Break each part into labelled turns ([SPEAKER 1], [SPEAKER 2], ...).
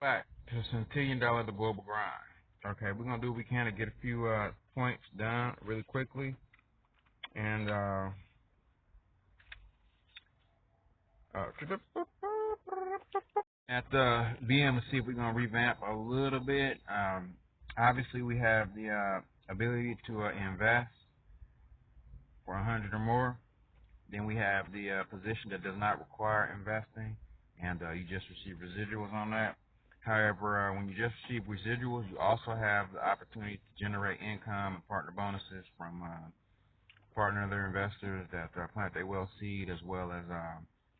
[SPEAKER 1] Back to Centillion the global grind. Okay, we're gonna do what we can to get a few points done really quickly, and at the VM to see if we're gonna revamp a little bit. Obviously, we have the ability to invest for 100 or more. Then we have the position that does not require investing, and you just receive residuals on that. However, when you just receive residuals, you also have the opportunity to generate income and partner bonuses from partner other investors that plant their well seed, as well as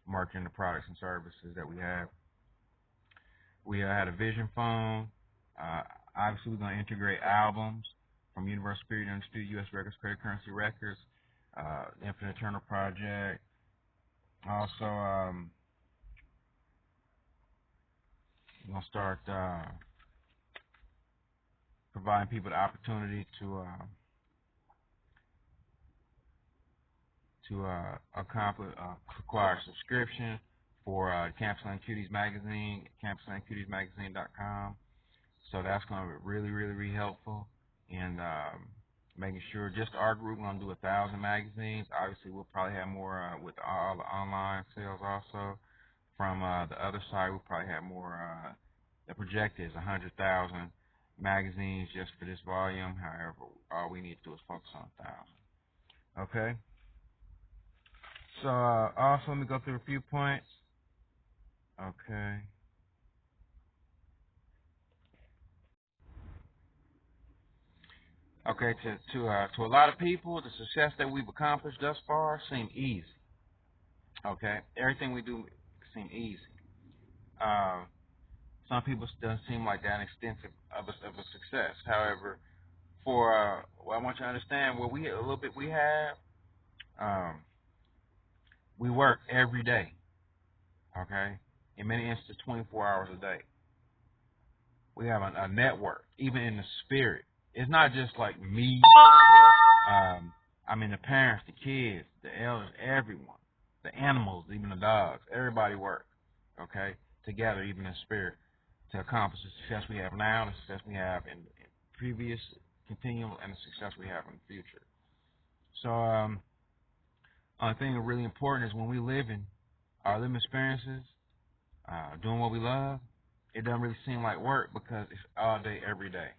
[SPEAKER 1] marketing the products and services that we have. We had a vision phone. Obviously, we're going to integrate albums from Universal Spirit Institute, U.S. Records, Credit Currency Records, the Infinite Eternal Project. Also, we're going to start providing people the opportunity to acquire a subscription for Campsland Cuties magazine, campslandcutiesmagazine.com. So that's going to be really, really, really helpful in making sure just our group we're going to do 1,000 magazines. Obviously, we'll probably have more with all the online sales also. From the other side, we'll probably have more. The projected is 100,000 magazines just for this volume. However, all we need to do is focus on 1,000. Okay. So also, let me go through a few points. Okay. Okay, to a lot of people, the success that we've accomplished thus far seems easy. Okay, everything we do seems easy. Some people doesn't seem like that extensive of a success. However, for what I want you to understand, what we a little bit we have, we work every day. Okay, in many instances, 24 hours a day. We have a network, even in the spirit. It's not just like me. I mean, the parents, the kids, the elders, everyone, the animals, even the dogs, everybody works, okay, together, even in spirit, to accomplish the success we have now, the success we have in previous continuum, and the success we have in the future. So, one thing that's really important is when we live in our living experiences, doing what we love, it doesn't really seem like work because it's all day, every day.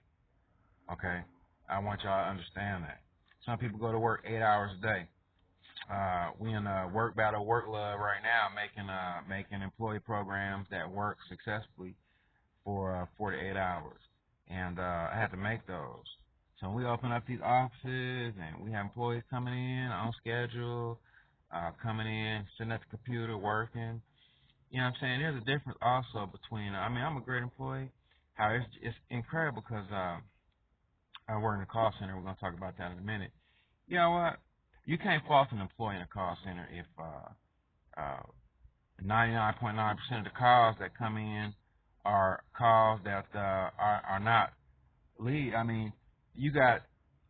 [SPEAKER 1] Okay, I want y'all to understand that. Some people go to work 8 hours a day. We in a work battle, work love right now, making employee programs that work successfully for 4 to 8 hours, and I had to make those. So we open up these offices, and we have employees coming in on schedule, coming in, sitting at the computer, working. You know what I'm saying? There's a difference also between. I mean, I'm a great employee. However, it's incredible because I work in a call center. We're going to talk about that in a minute. You know what? You can't fault an employee in a call center if 99.9% of the calls that come in are calls that are not lead. I mean, you got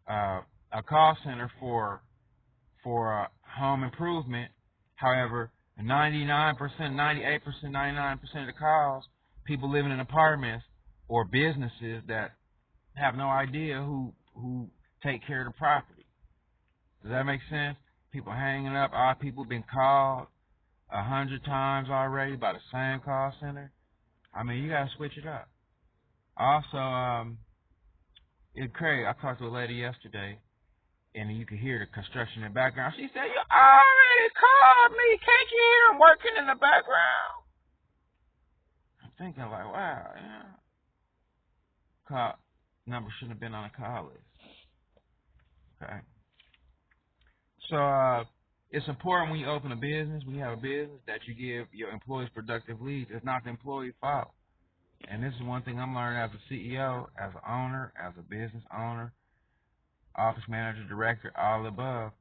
[SPEAKER 1] a call center for home improvement. However, 99%, 98%, 99% of the calls, people living in apartments or businesses that have no idea who take care of the property. Does that make sense? People hanging up. Our people been called 100 times already by the same call center. I mean, you gotta switch it up. Also, it's crazy. I talked to a lady yesterday, and you could hear the construction in the background. She said, "You already called me. Can't you hear them working in the background?" I'm thinking like, wow, yeah. Call number shouldn't have been on the call list. Okay. So it's important when you open a business, when you have a business, that you give your employees productive leads. It's not the employee's fault. And this is one thing I'm learning as a CEO, as an owner, as a business owner, office manager, director, all the above.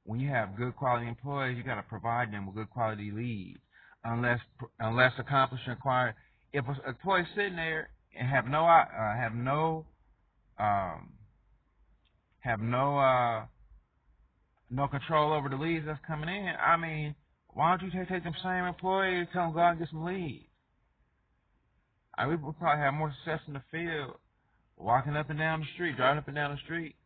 [SPEAKER 1] When you have good quality employees, you got to provide them with good quality leads. Unless accomplishment required. If an employee's sitting there and have no control over the leads that's coming in, I mean, why don't you take them same employees and tell them go out and get some leads? we probably have more success in the field walking up and down the street, driving up and down the street,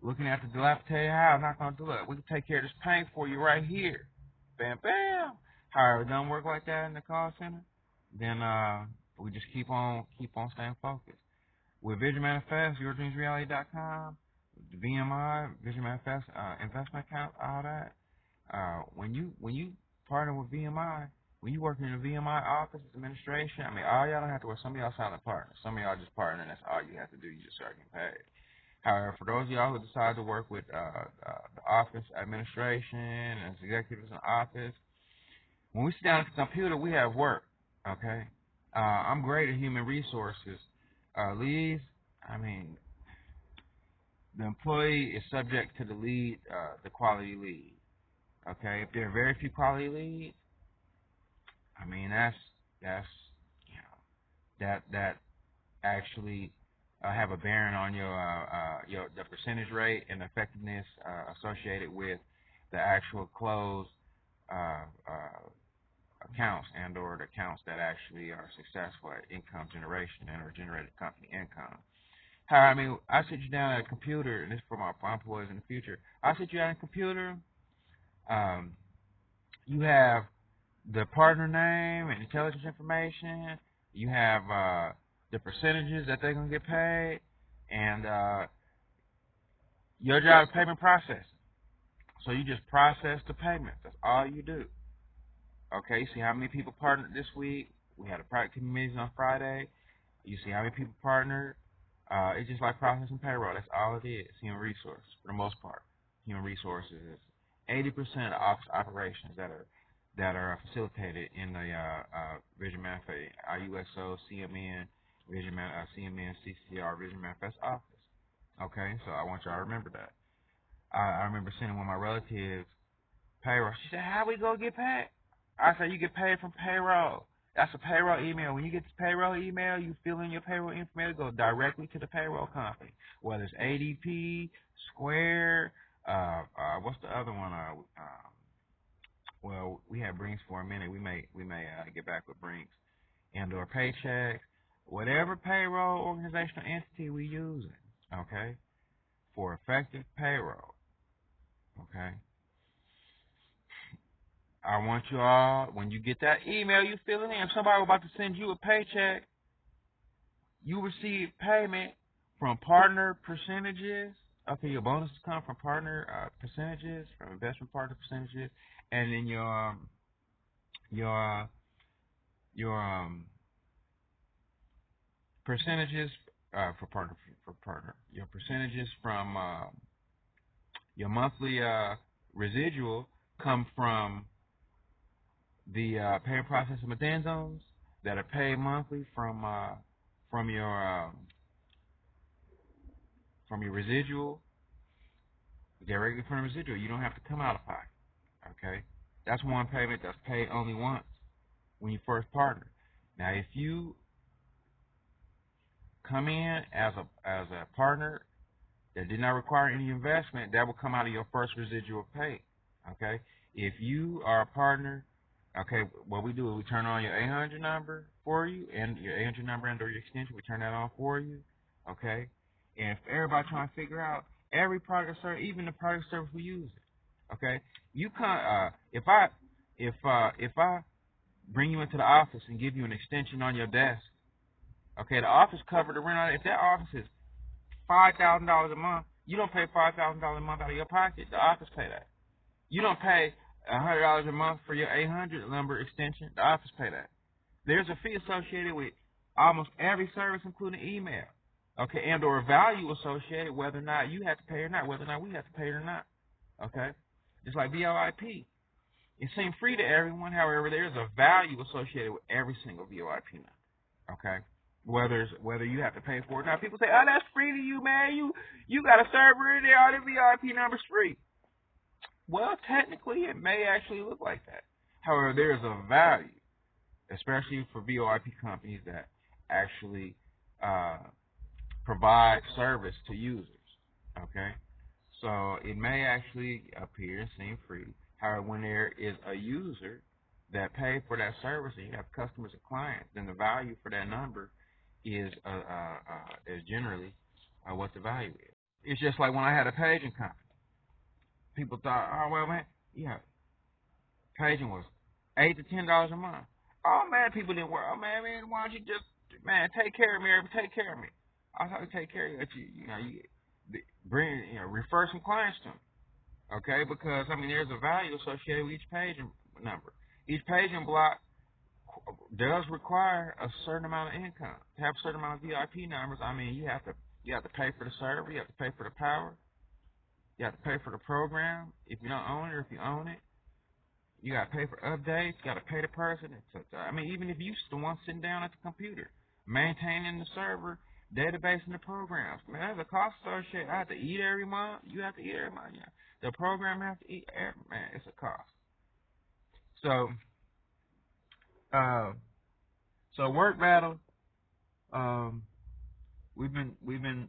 [SPEAKER 1] looking at the dilapidated house, not going to do it. We can take care of this paint for you right here. Bam, bam. However, it don't work like that in the call center, then we just keep on staying focused. With Vision Manifest, yourdreamsreality.com, the VMI, Vision Manifest, investment account, all that. When you partner with VMI, when you work in the VMI office, administration, I mean, all y'all don't have to work. Some of y'all silent partners. Some of y'all just partner, and that's all you have to do. You just start getting paid. However, for those of y'all who decide to work with the office administration and executives in the office, when we sit down at the computer, we have work. Okay, I'm great at human resources. Leads, I mean, the employee is subject to the lead, the quality lead. Okay, if there are very few quality leads, I mean that's that actually have a bearing on your the percentage rate and effectiveness associated with the actual closed accounts and or the accounts that actually are successful at income generation and or generated company income. I mean, I sit you down at a computer, and this is for my employees in the future. I sit you down at a computer. You have the partner name and intelligence information. You have the percentages that they're going to get paid, and your job is payment processing. So you just process the payments. That's all you do. Okay, you see how many people partnered this week. We had a private committee meeting on Friday. You see how many people partnered. It's just like processing payroll. That's all it is. Human resources, for the most part. Human resources is 80% of office operations that are facilitated in the Vision Manifest, IUSO, CMN, CMN, CCR, Vision Manifest office. Okay, so I want y'all to remember that. I remember sending one of my relatives payroll. She said, "How we gonna get paid?" I said, "You get paid from payroll. That's a payroll email. When you get this payroll email, you fill in your payroll information, go directly to the payroll company, whether it's ADP, Square, what's the other one? Well, we had Brinks for a minute. We may get back with Brinks and/or Paychex, whatever payroll organizational entity we using, okay, for effective payroll, okay. I want you all, when you get that email, you fill it in. If somebody was about to send you a paycheck, you receive payment from partner percentages. Okay, your bonuses come from partner percentages, from investment partner percentages, and then your percentages for partner. Your percentages from your monthly residual come from the payment processing addendums that are paid monthly from your residual, directly from the residual. You don't have to come out of pocket. Okay, that's one payment that's paid only once when you first partner. Now, if you come in as a partner that did not require any investment, that will come out of your first residual pay. Okay, if you are a partner. Okay, what we do is we turn on your 800 number for you, and your 800 number and or your extension, we turn that on for you. Okay, and if everybody trying to figure out every product or service, even the product or service we use it. Okay, you can't. If I bring you into the office and give you an extension on your desk, okay, the office covered the rent on it. If that office is $5,000 a month, you don't pay $5,000 a month out of your pocket. The office pay that. You don't pay $100 a month for your 800 number extension. The office pay that. There's a fee associated with almost every service, including email. Okay, and or a value associated whether or not you have to pay or not, whether or not we have to pay it or not. Okay, just like VoIP. It seems free to everyone. However, there's a value associated with every single VoIP number. Okay, whether you have to pay for it or not. People say, "Oh, that's free to you, man. You got a server in there. All the VoIP numbers free." Well, technically, it may actually look like that. However, there is a value, especially for VoIP companies that actually provide service to users. Okay, so it may actually appear and seem free. However, when there is a user that pay for that service, and you have customers and clients, then the value for that number is generally what the value is. It's just like when I had a paging company. People thought, oh well, man, yeah, paging was $8 to $10 a month. Oh man, people didn't work. Oh man, why don't you just take care of me? Take care of me. I thought to take care of you. You bring refer some clients to them. Okay, because I mean there's a value associated with each paging number. Each paging block does require a certain amount of income. To have a certain amount of VIP numbers, I mean you have to pay for the server, you have to pay for the power, you have to pay for the program if you don't own it, or if you own it. You got to pay for updates. You got to pay the person. I mean, even if you're the one sitting down at the computer, maintaining the server, database, and the programs, man, there's a cost associated. I have to eat every month. You have to eat every month. Yeah. The program has to eat every man. It's a cost. So work battle. We've been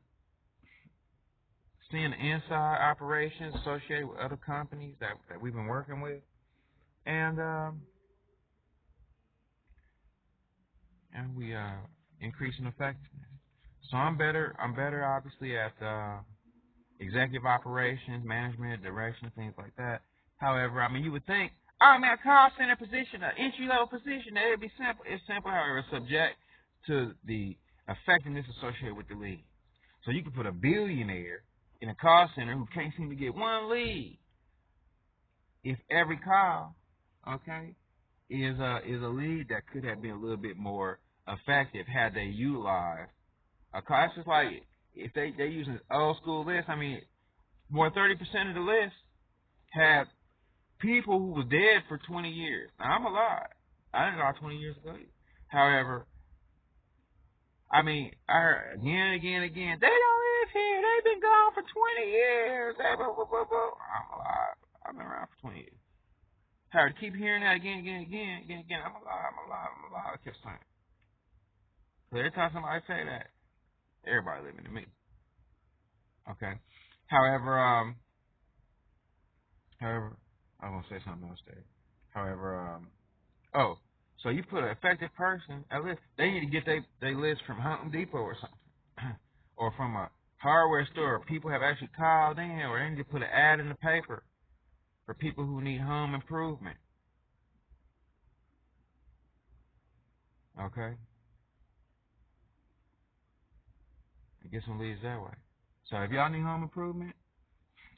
[SPEAKER 1] seeing the inside operations associated with other companies that we've been working with. And we increasing effectiveness. So I'm better obviously at executive operations, management, direction, things like that. However, I mean you would think, oh man, a call center position, an entry level position, it'd be simple. It's simple, however, it's subject to the effectiveness associated with the lead. So you can put a billionaire in a call center who can't seem to get one lead. If every call, okay, is a lead that could have been a little bit more effective had they utilized a call. It's just like if they're using old school lists. I mean, more than 30% of the list had people who were dead for 20 years. Now I'm alive. I didn't die 20 years ago. However, I mean, I heard again, they don't live here. They've been gone for 20 years. I'm alive. I've been around for 20 years. Howard, keep hearing that again. I'm alive. I kept saying. So every time somebody say that, everybody living to me. Okay. However, I'm gonna say something else there. However, so you put an effective person at list. They need to get they list from Home Depot or something, or from a hardware store. People have actually called in, or they need to put an ad in the paper for people who need home improvement. Okay? And get some leads that way. So if y'all need home improvement,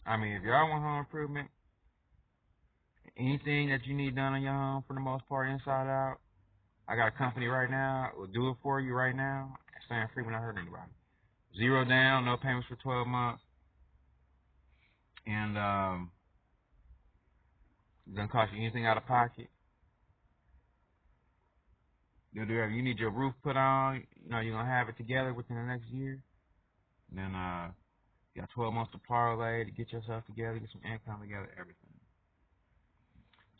[SPEAKER 1] if y'all want home improvement, anything that you need done on your home for the most part, inside out, I got a company right now. We'll do it for you right now. Staying free when I hurt anybody. 0 down, no payments for 12 months. And it doesn't cost you anything out of pocket. They'll do whatever. You need your roof put on, you're going to have it together within the next year. And then you got 12 months to parlay to get yourself together, get some income together, everything.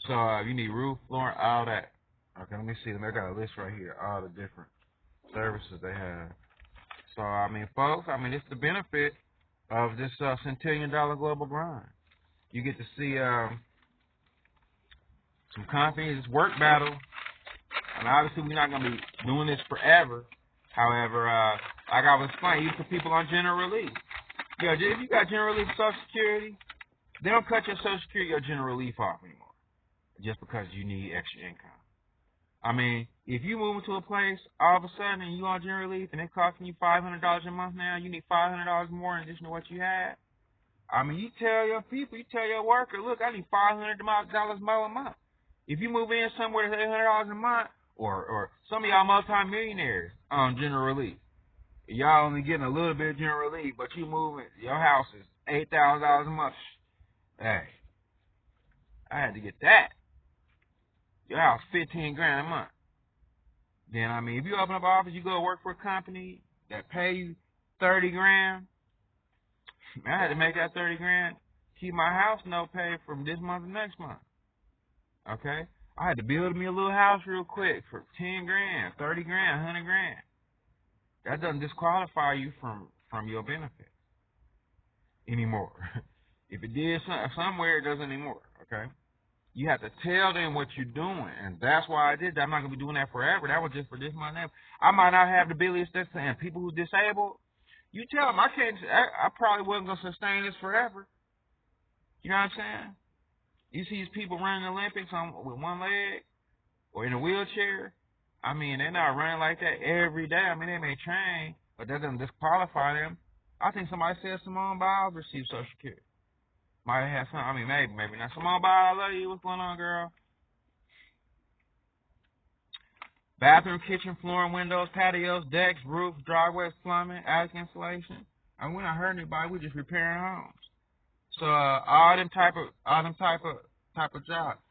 [SPEAKER 1] So you need roof, flooring, all that. Okay, let me see. I got a list right here, all the different services they have. So, folks, it's the benefit of this Centillion global grind. You get to see some companies, it's work battle. And obviously, we're not going to be doing this forever. However, like I was explaining, even for people on general relief. If you got general relief Social Security, they don't cut your Social Security or general relief off anymore just because you need extra income. If you move into a place all of a sudden and you on general relief and it's costing you $500 a month now, you need $500 more in addition to what you had. You tell your people, you tell your worker, look, I need $500 more a month. If you move in somewhere that's $800 a month, or some of y'all multi-millionaires on general relief, y'all only getting a little bit of general relief, but you moving, your house is $8,000 a month. Hey, I had to get that. Your house $15,000 a month. Then if you open up an office, you go work for a company that pay you $30,000. I had to make that $30,000 keep my house note paid from this month to next month. Okay, I had to build me a little house real quick for $10,000, $30,000, $100,000. That doesn't disqualify you from your benefit anymore. If it did somewhere, it doesn't anymore. Okay, You have to tell them what you're doing, and that's why I did that. I'm not gonna be doing that forever. That was just for this month. I might not have the ability to sustain. And people who disabled, you tell them I can't. I probably wasn't gonna sustain this forever. You know what I'm saying? You see these people running the Olympics with one leg or in a wheelchair. I mean, they're not running like that every day. I mean, they may train, but that doesn't disqualify them. I think somebody said Simone Biles received Social Security. Might have some. I mean, maybe not. Simone Biles, I love you. What's going on, girl? Bathroom, kitchen, flooring, windows, patios, decks, roof, driveways, plumbing, attic insulation. I mean, we're not hurting anybody. We're just repairing homes. So all them type of jobs.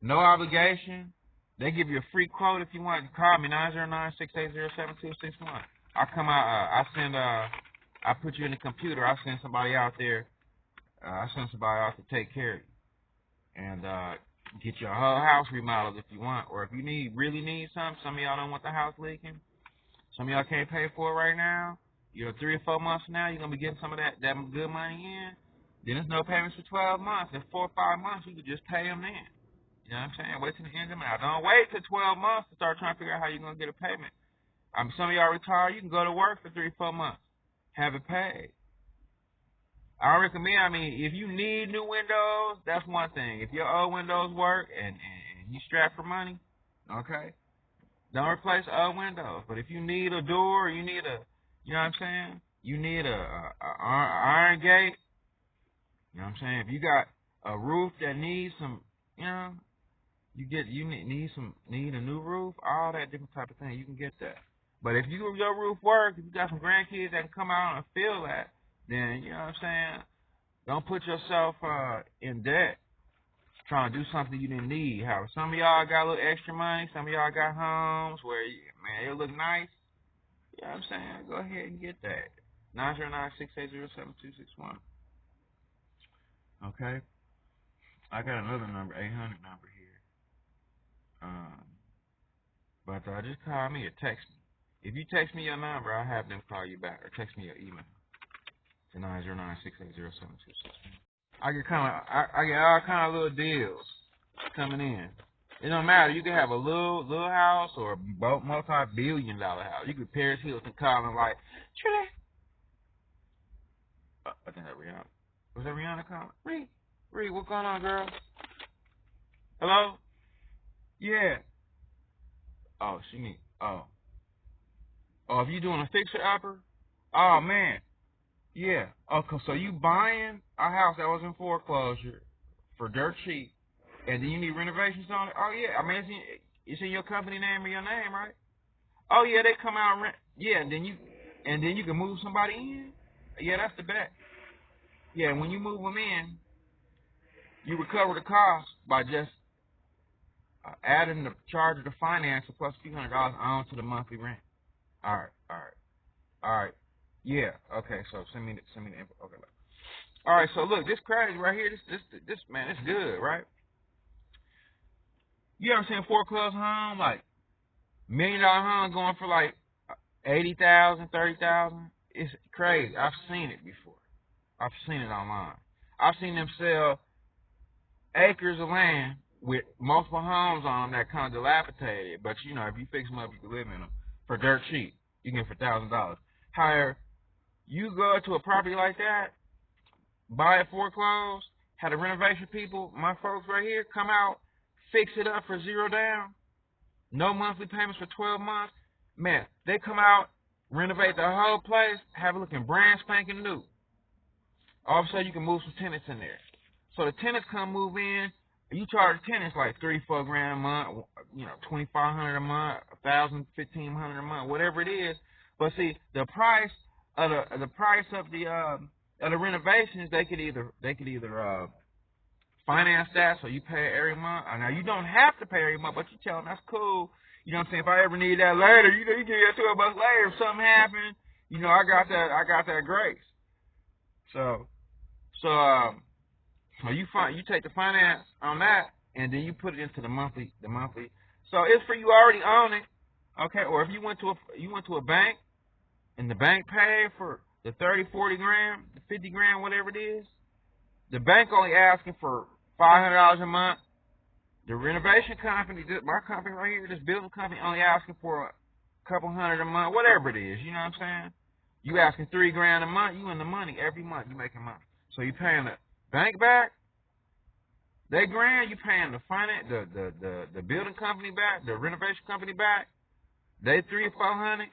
[SPEAKER 1] No obligation. They give you a free quote if you want. Call me 909-680-7261. I come out. I put you in the computer. I send somebody out there. I send somebody out to take care of you and get your whole house remodeled if you want, or if you really need something. Some of y'all don't want the house leaking. Some of y'all can't pay for it right now. 3 or 4 months from now, you're gonna be getting some of that good money in. Then there's no payments for 12 months. In 4 or 5 months, you could just pay them then. You know what I'm saying? Wait till the end of the month. Don't wait till 12 months to start trying to figure out how you're gonna get a payment. Some of y'all retired. You can go to work for 3 or 4 months, have it paid. I recommend, if you need new windows, that's one thing. If your old windows work and you strapped for money, okay, don't replace old windows. But if you need a door, you need you know what I'm saying? You need a iron gate. You know what I'm saying? If you got a roof that needs some, need a new roof, all that different type of thing, you can get that. But if your roof work, if you got some grandkids that can come out and feel that, then, you know what I'm saying, don't put yourself in debt trying to do something you didn't need. How some of y'all got a little extra money, some of y'all got homes where, it'll look nice. You know what I'm saying? Go ahead and get that. 909-680-7261. Okay? I got another number, 800 number here. But just call me or text me. If you text me your number, I'll have them call you back, or text me your email to 909-680-7261. I get all kind of little deals coming in. It don't matter. You can have a little house or a multi-billion-dollar house. You could Paris Hilton calling like, Trey. I think that Rihanna. Was that Rihanna calling? Ree, what's going on, girl? Hello? Yeah. Oh, if you doing a fixer-upper? Oh, man. Yeah. Okay, so you buying a house that was in foreclosure for dirt cheap, and then you need renovations on it? Oh, yeah. It's in your company name or your name, right? Oh, yeah, they come out and rent. Yeah, and then you can move somebody in? Yeah, that's the bet. Yeah, when you move them in, you recover the cost by just adding the charge of the finance plus a few $100 on to the monthly rent. All right. Yeah. Okay. So send me the info. Okay. All right. So look, this crazy right here. This man, it's good, right? You ever seen a foreclosed home, like $1 million home going for like 80,000, 30,000? It's crazy. I've seen it before. I've seen it online. I've seen them sell acres of land with multiple homes on them that kind of dilapidated, but if you fix them up, you can live in them for dirt cheap. You can get for $1,000. However, you go to a property like that, buy it foreclosed, have the renovation people, my folks right here, come out, fix it up for $0 down, no monthly payments for 12 months. Man, they come out, renovate the whole place, have it looking brand spanking new. All of a sudden, you can move some tenants in there. So the tenants come move in, and you charge tenants like $3-4 grand a month, $2,500 a month, $1,000, $1,500 a month, whatever it is. But see, the price of the renovations, they could either finance that, so you pay every month. Now you don't have to pay every month, but you tell them that's cool. You know what I'm saying? If I ever need that later, you give me that 12 bucks later. If something happened, I got that grace. So you take the finance on that, and then you put it into the monthly. So it's for you already own it, okay? Or if you went to a bank, and the bank paid for the 30, 40 grand, the 50 grand, whatever it is, the bank only asking for $500 a month. The renovation company, my company right here, this building company, only asking for a couple hundred a month, whatever it is. You know what I'm saying? You asking $3,000 a month, you in the money every month. You making money. So you paying the bank back, they grand. You paying the finance, the building company back, the renovation company back. They $300, $400,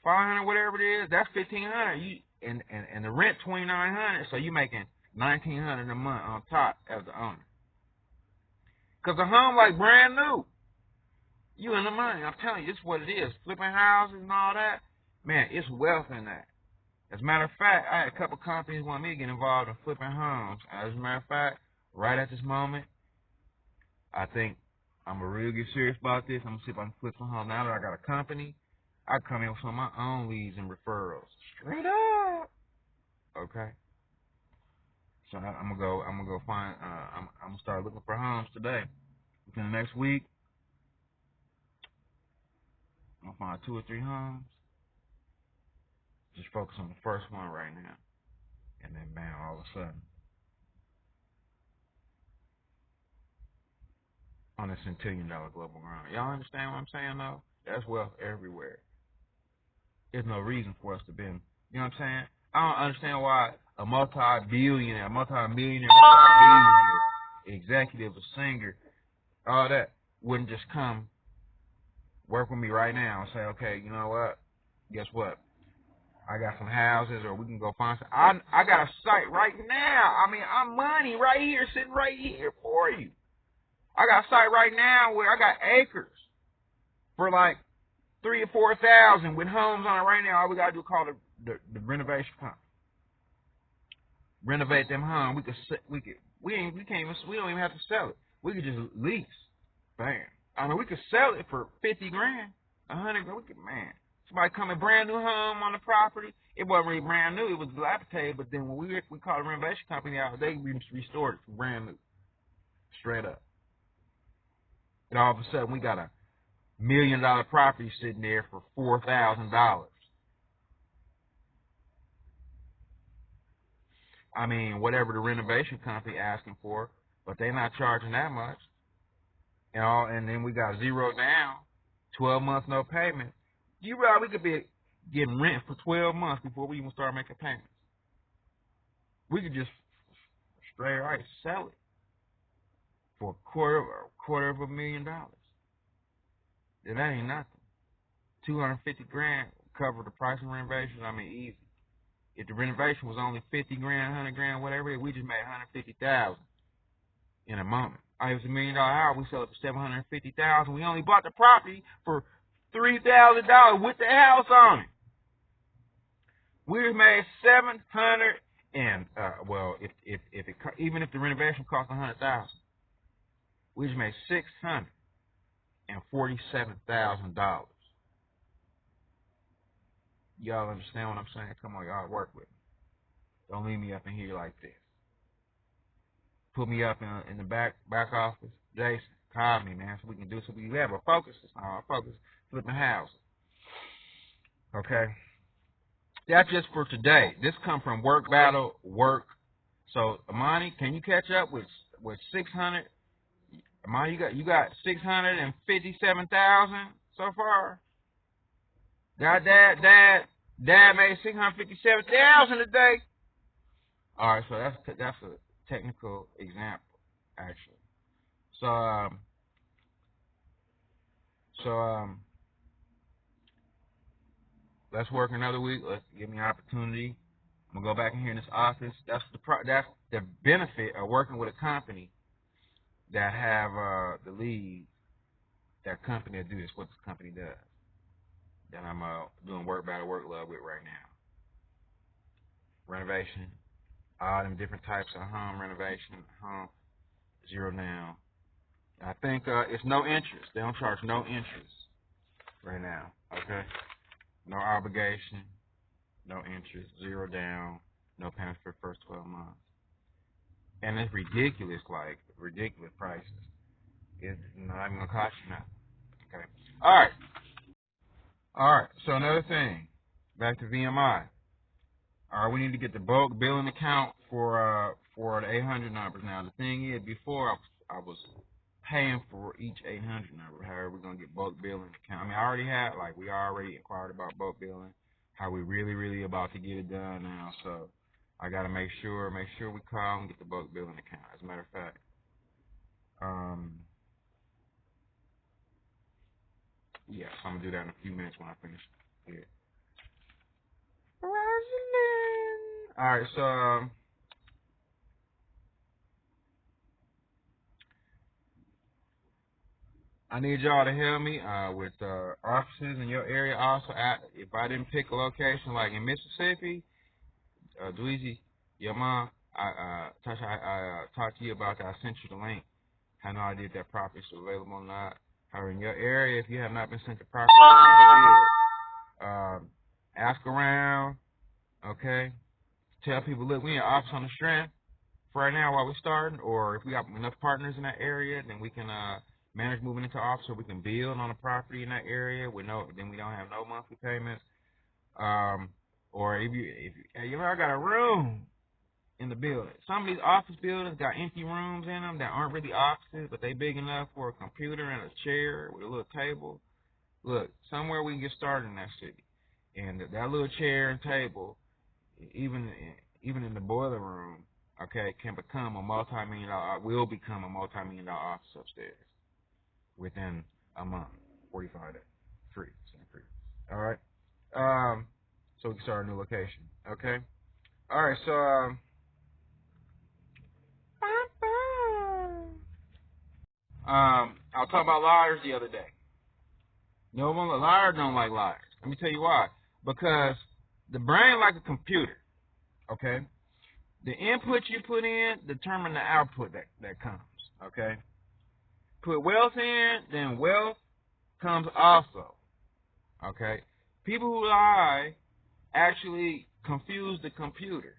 [SPEAKER 1] $500, whatever it is. That's $1,500. You and the rent $2,900. So you making $1,900 a month on top as the owner. Cause a home like brand new, you in the money. I'm telling you, this is what it is. Flipping houses and all that, man, it's wealth in that. As a matter of fact, I had a couple companies want me to get involved in flipping homes. As a matter of fact, right at this moment, I think I'm gonna really get serious about this. I'm gonna see if I can flip some homes. Now that I got a company, I come in with some of my own leads and referrals. Straight up. Okay. So I'm gonna go find. I'm gonna start looking for homes today. Within the next week, I'm gonna find 2 or 3 homes. Just focus on the first one right now, and then bam, all of a sudden, on a $Centillion global grind. Y'all understand what I'm saying though? That's wealth everywhere. There's no reason for us to be, you know what I'm saying? I don't understand why a multi-millionaire, executive, a singer, all that wouldn't just come work with me right now and say, okay, you know what? Guess what? I got some houses, or we can go find some. I got a site right now. I mean, I'm money right here, sitting right here for you. I got a site right now where I got acres for like 3,000 or 4,000 with homes on it right now. All we gotta do is call the renovation company. Renovate them homes. We don't even have to sell it. We could just lease. Bam. I mean, we could sell it for $50,000, $100,000. We could, man. Somebody come a brand new home on the property. It wasn't really brand new. It was dilapidated. But then when we called the renovation company out, they restored it to brand new, straight up. And all of a sudden, we got a $1 million property sitting there for $4,000. I mean, whatever the renovation company asking for, but they're not charging that much. And then we got 0 down, 12 months no payment. You realize we could be getting rent for 12 months before we even start making payments. We could just straight right sell it for a quarter of $1 million. That ain't nothing. $250,000 cover the price of renovation. I mean, easy. If the renovation was only $50,000, $100,000, whatever it is, we just made $150,000 in a moment. It was $1 million house. We sell it for $750,000. We only bought the property for $3,000 with the house on it. We just made $700, and even if the renovation cost $100,000, we just made $647,000. Y'all understand what I'm saying? Come on, y'all, work with me. Don't leave me up in here like this. Put me up in the back office. Jason, call me, man, so we can do something. We have a focus. It's not our focus. Flipping houses. Okay? That's just for today. This come from Work Battle Work. So, Amani, can you catch up with 600? Amani, you got 657,000 so far. Dad made 657,000 today. All right, so that's a technical example, actually. So let's work another week. Let's give me an opportunity. I'm gonna go back in here in this office. That's the benefit of working with a company that have the lead. That company that do this, what this company does. That I'm doing Work Battle Work Love with right now. Renovation, all them different types of home renovation, home 0 down. I think it's no interest. They don't charge no interest right now. Okay, no obligation, no interest, 0 down, no payments for the first 12 months, and it's ridiculous, like ridiculous prices. It's not even gonna cost you nothing. Okay, all right. So another thing, back to VMI. All right, we need to get the bulk billing account for for the 800 numbers. Now the thing is, before I was paying for each 800 number. However, we're gonna get bulk billing account. I mean, I already had, like, we already inquired about bulk billing. How we really about to get it done now. So I gotta make sure we call and get the bulk billing account. As a matter of fact, yeah, so I'm gonna do that in a few minutes when I finish it. All right, so I need y'all to help me with offices in your area. Also, if I didn't pick a location like in Mississippi, Dweezy, your mom, Tasha, I talked to you about that. I sent you the link. I know I did that property, so available or not. However, in your area, if you have not been sent the property, ask around, okay? Tell people, look, we in office on the strength for right now while we're starting, or if we got enough partners in that area, then we can manage moving into office, so we can build on a property in that area with then we don't have no monthly payments. Or if you ever got a room in the building. Some of these office buildings got empty rooms in them that aren't really offices, but they big enough for a computer and a chair with a little table. Look, somewhere we can get started in that city. And that little chair and table, even in the boiler room, okay, can become a multi-million-dollar, will become a multi-million-dollar office upstairs within a month, 45 days, free. All right. So we can start a new location. Okay. All right. So I was talking about liars the other day. No one, liars don't like liars. Let me tell you why. Because the brain like a computer. Okay. The input you put in determine the output that comes. Okay. Put wealth in, then wealth comes also. Okay. People who lie actually confuse the computer.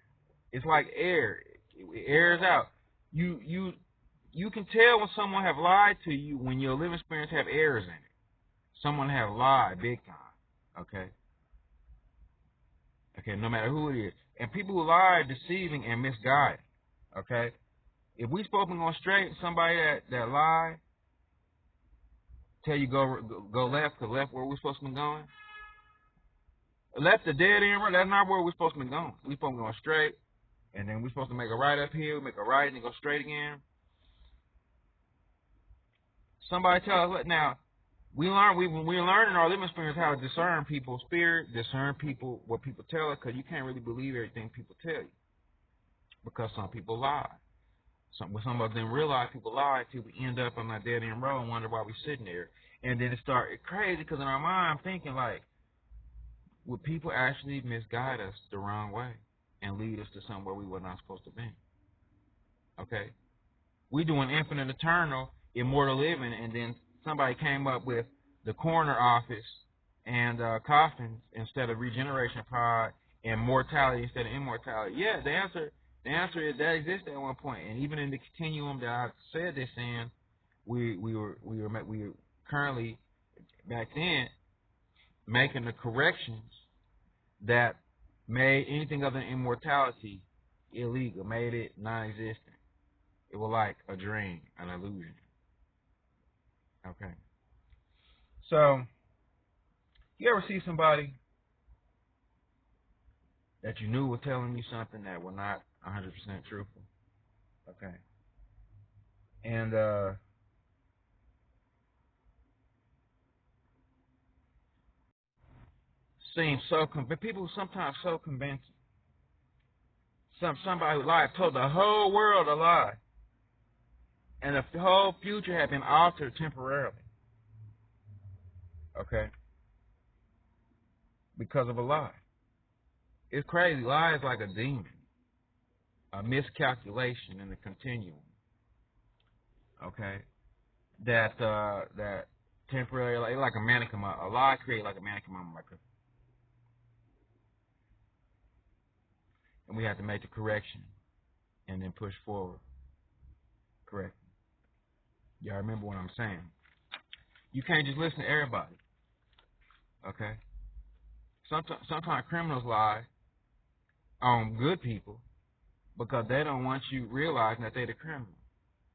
[SPEAKER 1] It's like air. It airs out. You can tell when someone have lied to you when your living experience have errors in it. Someone have lied big time. Okay, no matter who it is. And people who lie are deceiving and misguiding. Okay? If we supposed to go straight, somebody that lie, tell you go left, because left where we're supposed to be going. Left the dead end road, that's not where we're supposed to be going. We're supposed to go straight, and then we're supposed to make a right up here, make a right, and then go straight again. Somebody tell us, now, we're learning our living experience how to discern people's spirit, discern what people tell us, because you can't really believe everything people tell you, because some people lie. Some of us didn't realize people lie until we end up on that dead end road and wonder why we're sitting there. And then it started crazy, because in our mind, I'm thinking, like, would people actually misguide us the wrong way and lead us to somewhere we were not supposed to be? Okay? We doing infinite, eternal, immortal living, and then somebody came up with the corner office and coffins instead of regeneration pod and mortality instead of immortality. Yeah, the answer is that existed at one point, and even in the continuum that I said this in, we were currently back then making the corrections that made anything other than immortality illegal, made it non-existent. It was like a dream, an illusion. Okay. So, you ever see somebody that you knew was telling you something that was not 100% truthful? Okay. And seems so people sometimes so convincing. Somebody who lied told the whole world a lie, and the whole future had been altered temporarily. Okay. Because of a lie. It's crazy. Lie is like a demon, a miscalculation in the continuum. Okay. That temporarily, like a mannequin, a lie creates like a mannequin, and we have to make the correction and then push forward. Correct. Y'all remember what I'm saying? You can't just listen to everybody. Okay. Sometimes criminals lie on good people because they don't want you realizing that they're the criminal.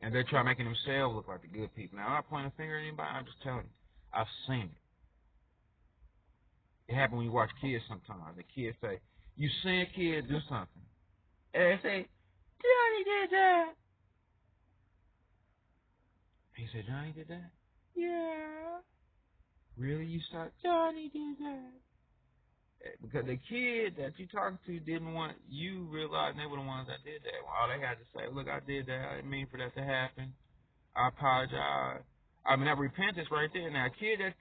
[SPEAKER 1] And they're trying making themselves look like the good people. Now, I'm not pointing a finger at anybody. I'm just telling you. I've seen it. It happens when you watch kids sometimes. The kids say, you seen a kid do something. And they say, Johnny did that. He said, Johnny did that? Yeah. Really? You saw Johnny did that? Because the kid that you talking to didn't want you realizing they were the ones that did that. All they had to say, look, I did that. I didn't mean for that to happen. I apologize. I mean, that repentance right there. Now, a kid that's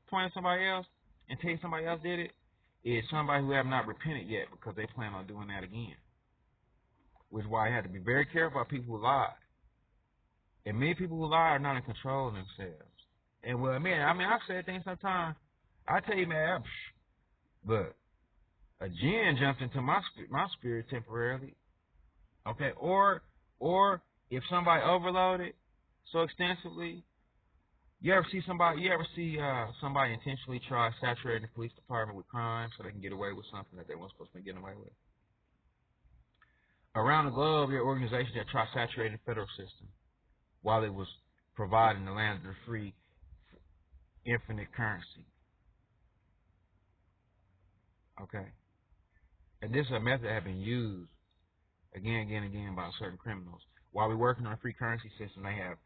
[SPEAKER 1] pointing at somebody else and telling somebody else did it is somebody who have not repented yet because they plan on doing that again. Which is why I have to be very careful about people who lie. And many people who lie are not in control of themselves. And well, man, I mean, I've said things sometimes. I tell you, man, but a jinn jumped into my spirit temporarily. Okay, or if somebody overloaded so extensively, you ever see somebody intentionally try saturating the police department with crime so they can get away with something that they weren't supposed to be getting away with? Around the globe, there are organizations that try saturating the federal system while it was providing the land of the free, infinite currency. Okay? And this is a method that has been used again by certain criminals. While we're working on a free currency system, they have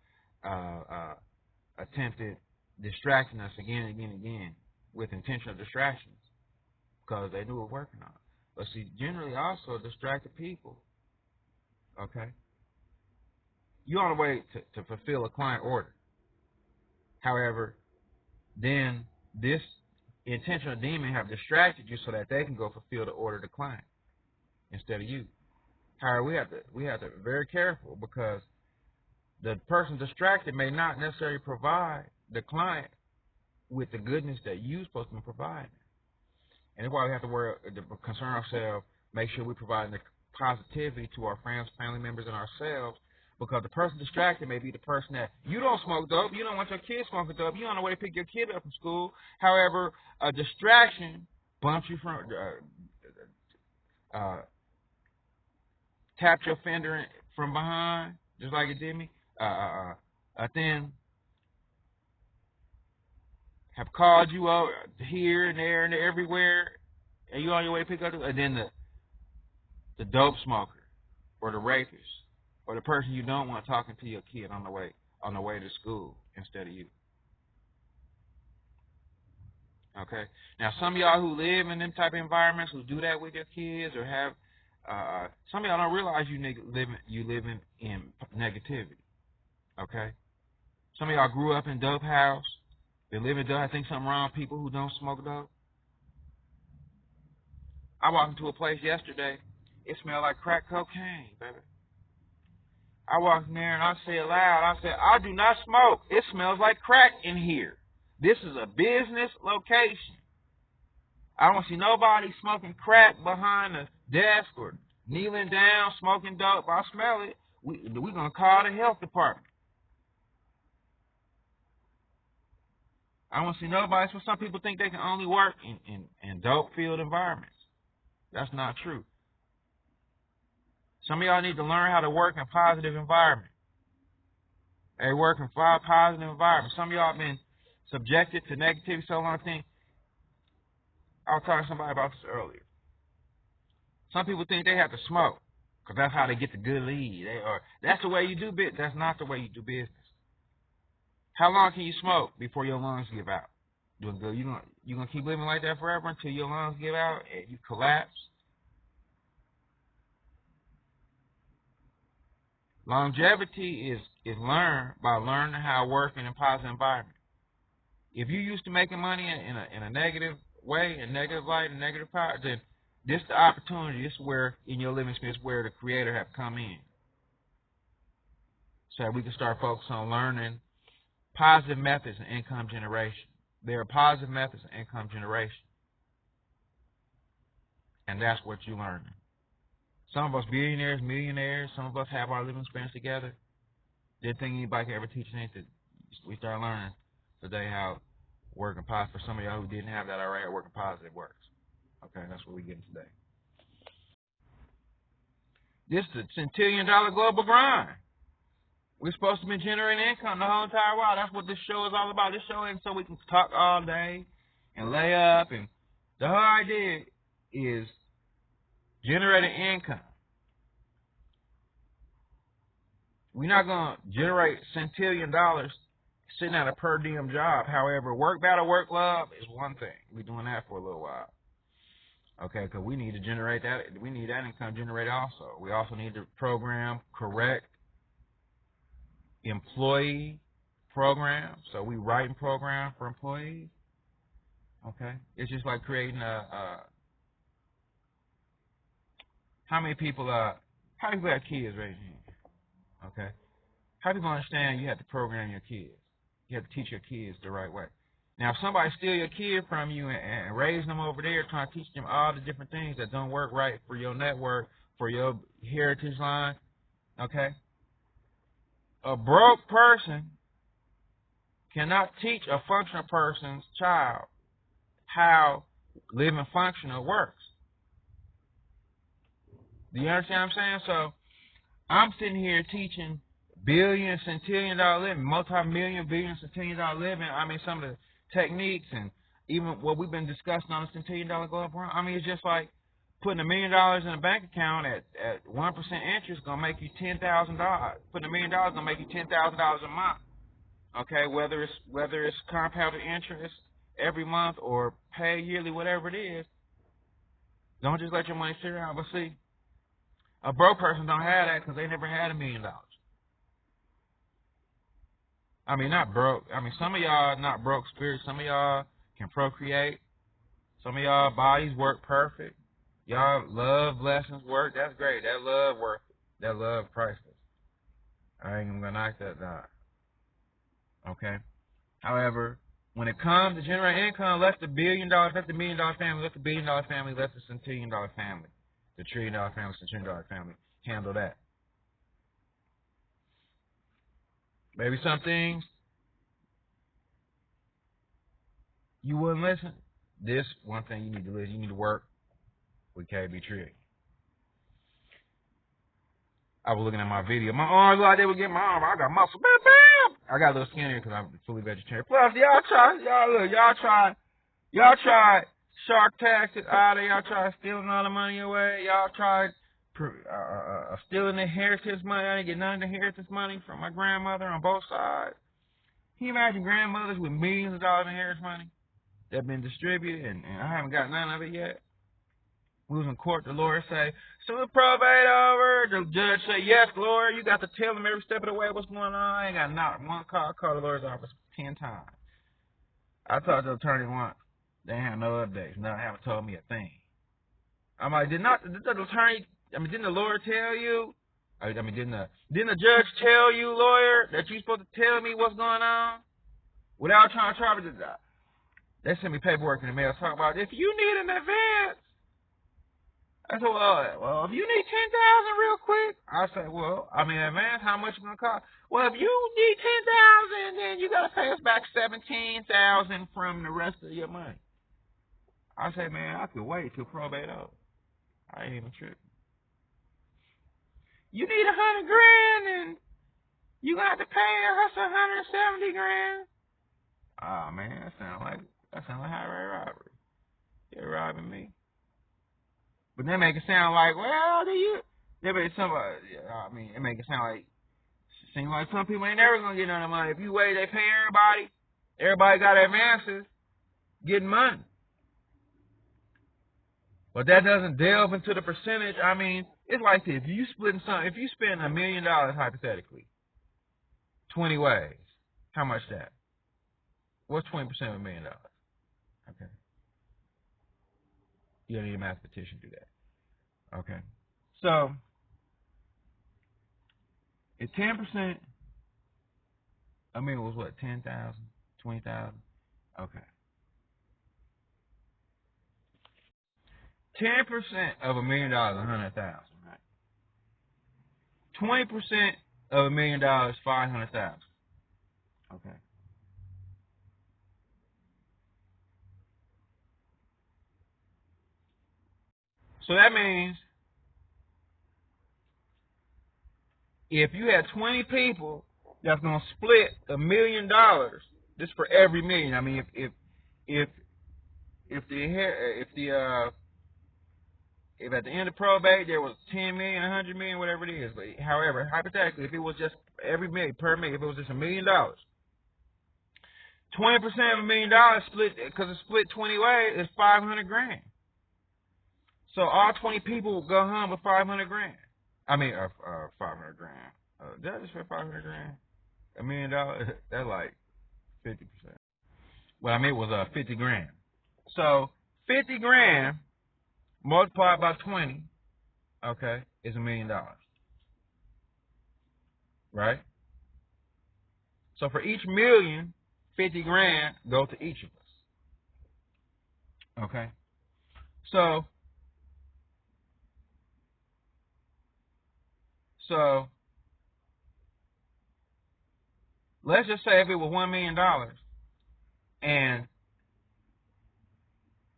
[SPEAKER 1] attempted distracting us again and again with intentional distractions because they knew what we're working on. But see, generally also distracted people. Okay? You're on the way to fulfill a client order. However, then this intentional demon have distracted you so that they can go fulfill the order of the client instead of you. However, we have to be very careful because the person distracted may not necessarily provide the client with the goodness that you're supposed to be providing. And that's why we have to concern ourselves, make sure we're providing the positivity to our friends, family members, and ourselves. Because the person distracted may be the person that you don't smoke dope, you don't want your kid smoking dope, you're on the way to pick your kid up from school. However, a distraction bumps you from, tapped your fender from behind, just like it did me. Then have called you out here and there and everywhere, and you on your way to pick up. And then the dope smoker, or the rapist, or the person you don't want talking to your kid on the way to school instead of you. Okay. Now, some of y'all who live in them type of environments, who do that with your kids, or have some of y'all don't realize you living in negativity. Okay. Some of y'all grew up in dope house. They live in dope. I think something wrong with people who don't smoke dope. I walked into a place yesterday. It smelled like crack cocaine, baby. I walked in there and I said loud, I do not smoke. It smells like crack in here. This is a business location. I don't see nobody smoking crack behind the desk or kneeling down, smoking dope. I smell it. We're going to call the health department. I don't see nobody. So some people think they can only work in dope-filled environments. That's not true. Some of y'all need to learn how to work in a positive environment. They work in a positive environment. Some of y'all have been subjected to negativity so long. I was talking to somebody about this earlier. Some people think they have to smoke because that's how they get the good lead. That's the way you do business. That's not the way you do business. How long can you smoke before your lungs give out? You gonna keep living like that forever until your lungs give out and you collapse? Longevity is learned by learning how to work in a positive environment. If you're used to making money in a negative way, in negative light, and negative power, then this is the opportunity. This is where, in your living space, where the Creator have come in. So we can start focusing on learning positive methods of income generation. There are positive methods of income generation. And that's what you're learning. Some of us billionaires, millionaires, some of us have our living experience together. Didn't think anybody could ever teach us anything. We started learning today how working positive. For some of y'all who didn't have that already, how working positive works. Okay, that's what we're getting today. This is the Centillion dollar global grind. We're supposed to be generating income the whole entire while. That's what this show is all about. This show ain't so we can talk all day and lay up. And the whole idea is generating income. We're not going to generate centillion dollars sitting at a per diem job. However, work battle, work love is one thing. We're doing that for a little while. Okay, because we need to generate that. We need that income generated also. We also need to program correct employee program. So we writing program for employees. Okay, it's just like creating how many people have kids raising here? Okay, how do people understand you have to program your kids? You have to teach your kids the right way. Now, if somebody steal your kid from you and raise them over there, trying to teach them all the different things that don't work right for your network, for your heritage line, okay? A broke person cannot teach a functional person's child how living functional works. Do you understand what I'm saying? So I'm sitting here teaching billion, centillion dollar living, multi-million, billion, centillion dollar living. I mean, some of the techniques and even what we've been discussing on the centillion dollar global. I mean, it's just like putting $1 million in a bank account at 1% interest gonna make you $10,000. Putting $1 million gonna make you $10,000 a month. Okay, whether it's compounded interest every month or pay yearly, whatever it is. Don't just let your money sit around. But see, a broke person don't have that because they never had $1 million. I mean, not broke. I mean, some of y'all not broke spirits. Some of y'all can procreate. Some of y'all bodies work perfect. Y'all love lessons work. That's great. That love work. That love priceless. I ain't gonna knock that down. Okay. However, when it comes to generating income, let the $1 billion, let the $1 million family, let the $1 billion family, let the centillion dollar family, the $1 trillion family, centillion dollar family handle that. Maybe some things you wouldn't listen. This one thing you need to listen. You need to work with KB Trig. I was looking at my video. My arms like they would get my arm. I got muscle. Bam, bam. I got a little skinnier because I'm fully vegetarian. Plus, y'all tried Shark Taxes out of y'all tried stealing all the money away. Y'all tried stealing inheritance money. I didn't get none of the inheritance money from my grandmother on both sides. Can you imagine grandmothers with millions of dollars in inheritance money that have been distributed and I haven't got none of it yet? We was in court, the lawyer say, so the probate over. The judge say, yes, lawyer, you got to tell them every step of the way what's going on. I ain't got not one call. I called the lawyer's office 10 times. I talked to the attorney once. They ain't have no updates. No, they haven't told me a thing. I'm like, didn't the lawyer tell you? Didn't the judge tell you, lawyer, that you supposed to tell me what's going on? Without trying to charge it. They sent me paperwork in the mail talking about if you need an advance. I said, well, if you need $10,000 real quick, I said, advance, how much it's gonna cost? Well, if you need $10,000, then you gotta pay us back $17,000 from the rest of your money. I said, man, I could wait till probate over. I ain't even tripping. You need $100,000, and you got to pay us $170,000. Oh man, that sounds like highway robbery. They're robbing me. But they make it sound like, well, it make it sound like, seem like some people ain't never gonna get none of the money. If you wait, they pay everybody. Everybody got advances, getting money. But that doesn't delve into the percentage. I mean, it's like this. If you spend $1 million hypothetically, 20 ways, how much that? What's 20% of $1 million? Okay. You don't need a mathematician to do that. Okay. So, if 10%, was what, 10,000, 20,000? Okay. 10% of $1 million is 100,000, right? 20% of $1 million is 500,000. Okay. So that means if you had 20 people that's gonna split $1 million, just for every million. I mean, if at the end of probate there was 10 million, 100 million, whatever it is, but however, hypothetically, if it was just every million per million, if it was just $1 million, 20% of $1 million split, because it's split 20 ways, is 500 grand. So all 20 people will go home with 500 grand. I mean, 500 grand. Did I just say 500 grand? $1 million? That's like 50%. What I meant was 50 grand. So 50 grand multiplied by 20, okay, is $1 million. Right? So for each million, 50 grand go to each of us. Okay? So let's just say if it was $1 million and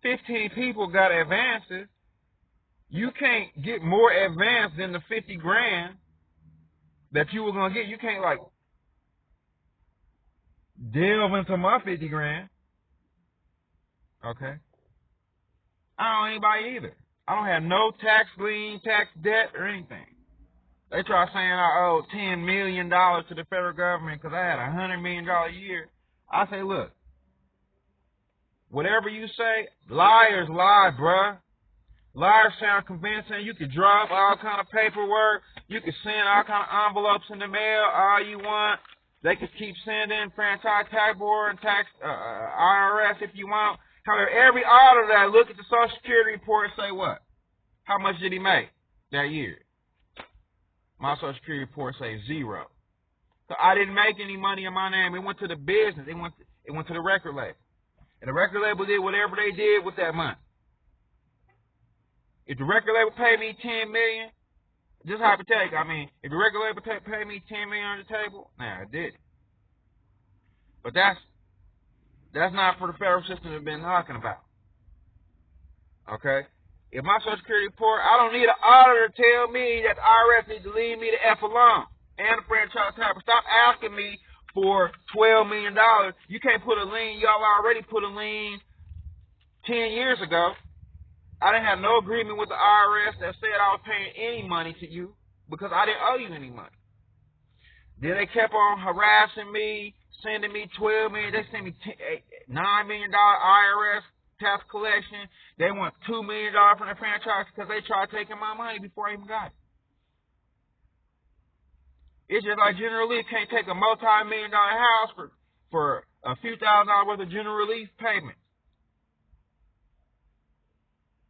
[SPEAKER 1] 15 people got advances, you can't get more advance than the 50 grand that you were going to get. You can't, like, delve into my 50 grand. Okay? I don't owe anybody either. I don't have no tax lien, tax debt, or anything. They try saying I owe $10 million to the federal government because I had a $100 million a year. I say, look, whatever you say, liars lie, bruh. Liars sound convincing. You can drop all kind of paperwork. You can send all kind of envelopes in the mail all you want. They can keep sending franchise tax board and tax IRS if you want. However, every auditor that look at the Social Security report and say what? How much did he make that year? My Social Security report says 0. So I didn't make any money in my name. It went to the business. It went to the record label. And the record label did whatever they did with that money. If the record label paid me $10 million, just hypothetical, I mean, if the record label paid me $10 million on the table, nah, it did. But that's not for the federal system to have been talking about. Okay? If my Social Security report, I don't need an auditor to tell me that the IRS needs to leave me the F alone. And the franchise tax. Stop asking me for $12 million. You can't put a lien. Y'all already put a lien 10 years ago. I didn't have no agreement with the IRS that said I was paying any money to you because I didn't owe you any money. Then they kept on harassing me, sending me $12 million. They sent me $9 million IRS tax collection. They want $2 million from the franchise because they tried taking my money before I even got it. It's just like General Relief can't take a multi-million-dollar house for a few $1,000s worth of General Relief payment.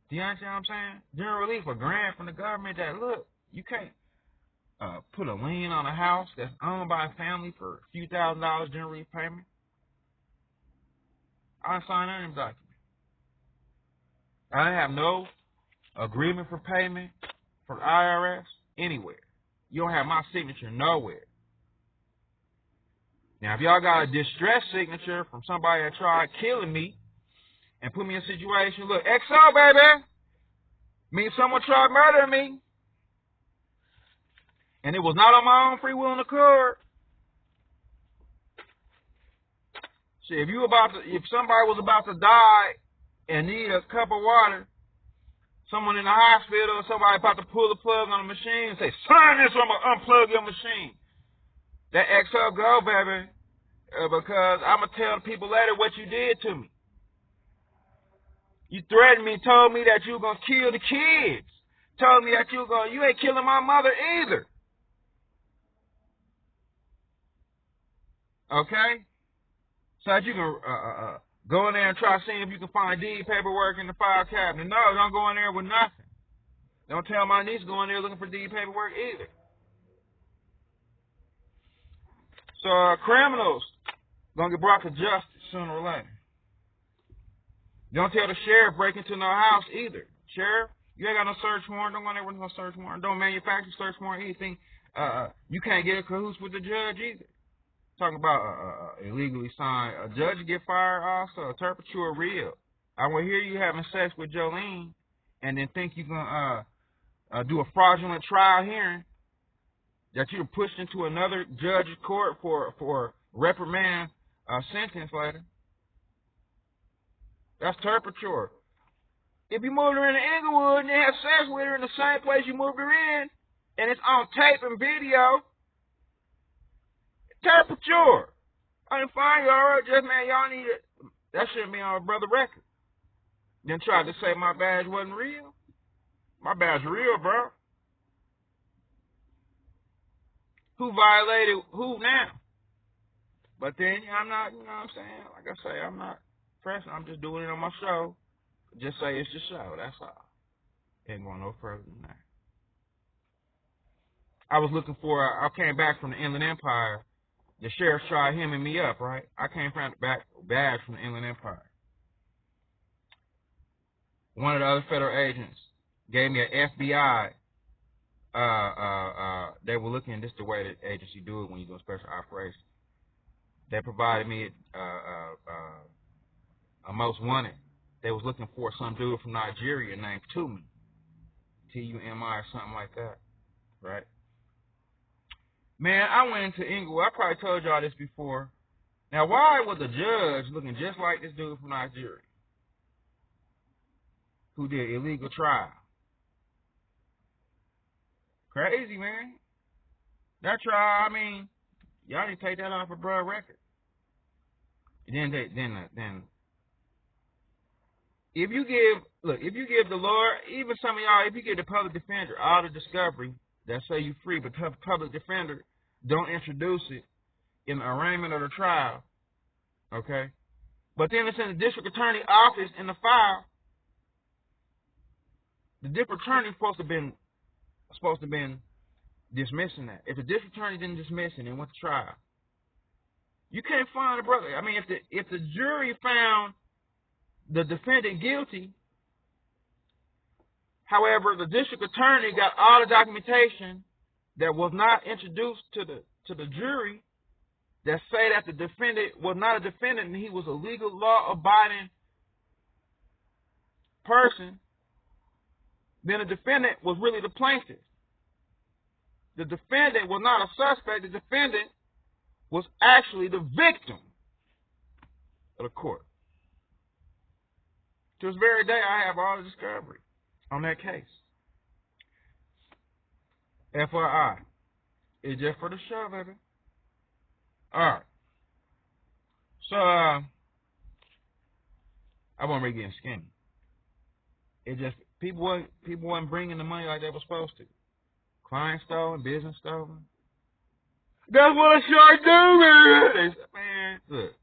[SPEAKER 1] Do you understand what I'm saying? General Relief, a grant from the government that, look, you can't put a lien on a house that's owned by a family for a few $1,000s General Relief payment. I didn't sign any of them documents. I didn't have no agreement for payment from the IRS anywhere. You don't have my signature nowhere. Now, if y'all got a distress signature from somebody that tried killing me and put me in a situation, look, XO, baby, means someone tried murdering me, and it was not on my own free will and accord. See, if somebody was about to die and need a cup of water, someone in the hospital, somebody about to pull the plug on the machine and say, sign this or I'm going to unplug your machine. That XO go, baby, because I'm going to tell the people later what you did to me. You threatened me, told me that you were going to kill the kids. Told me that you ain't killing my mother either. Okay? So that you can go in there and try to see if you can find deed paperwork in the file cabinet. No, don't go in there with nothing. Don't tell my niece to go in there looking for deed paperwork either. So criminals going to get brought to justice sooner or later. Don't tell the sheriff break into no house either. Sheriff, you ain't got no search warrant. Don't go in there with no search warrant. Don't manufacture search warrant, anything. You can't get in cahoots with the judge either. Talking about illegally signed. A judge get fired also. Interpret you are real. I will hear you having sex with Jolene and then think you're going to do a fraudulent trial hearing that you're pushed into another judge's court for reprimand sentence later. That's turpitude. If you moved her into Inglewood and they have sex with her in the same place you moved her in, and it's on tape and video, turpitude. I didn't find you alright, just man, y'all need it. That shouldn't be on a brother record. Then tried to say my badge wasn't real. My badge real, bro. Who violated who now? But then I'm not, you know what I'm saying? Like I say, I'm not pressing. I'm just doing it on my show. Just say it's your show. That's all. Ain't going no further than that. I was looking for, I came back from the Inland Empire. The sheriff tried hemming me up, right? I came back from the Inland Empire. One of the other federal agents gave me an FBI. They were looking, this is the way the agency do it when you do a special operation. They provided me a most wanted. They was looking for some dude from Nigeria named Tumi, Tumi or something like that, right? Man, I went into Inglewood. I probably told y'all this before. Now, why was the judge looking just like this dude from Nigeria who did illegal trial? Crazy, man. That trial, I mean, y'all need to take that off a broad record. Then if you give the Lord, even some of y'all, if you give the public defender all the discovery that say you free, but the public defender don't introduce it in the arraignment of the trial, okay? But then it's in the district attorney office in the file. The district attorney supposed to been dismissing that. If the district attorney didn't dismiss it and went to trial, you can't find a brother. I mean, if the jury found the defendant guilty, however, the district attorney got all the documentation that was not introduced to the jury that say that the defendant was not a defendant and he was a legal, law-abiding person, then the defendant was really the plaintiff. The defendant was not a suspect. The defendant was actually the victim of the court. To this very day, I have all the discovery on that case. FYI. It's just for the show, baby. Alright. So, I wasn't really getting skinny. It just, people wasn't bringing the money like they were supposed to. Client stolen, business stolen. That's what a shark do, man. Man, look.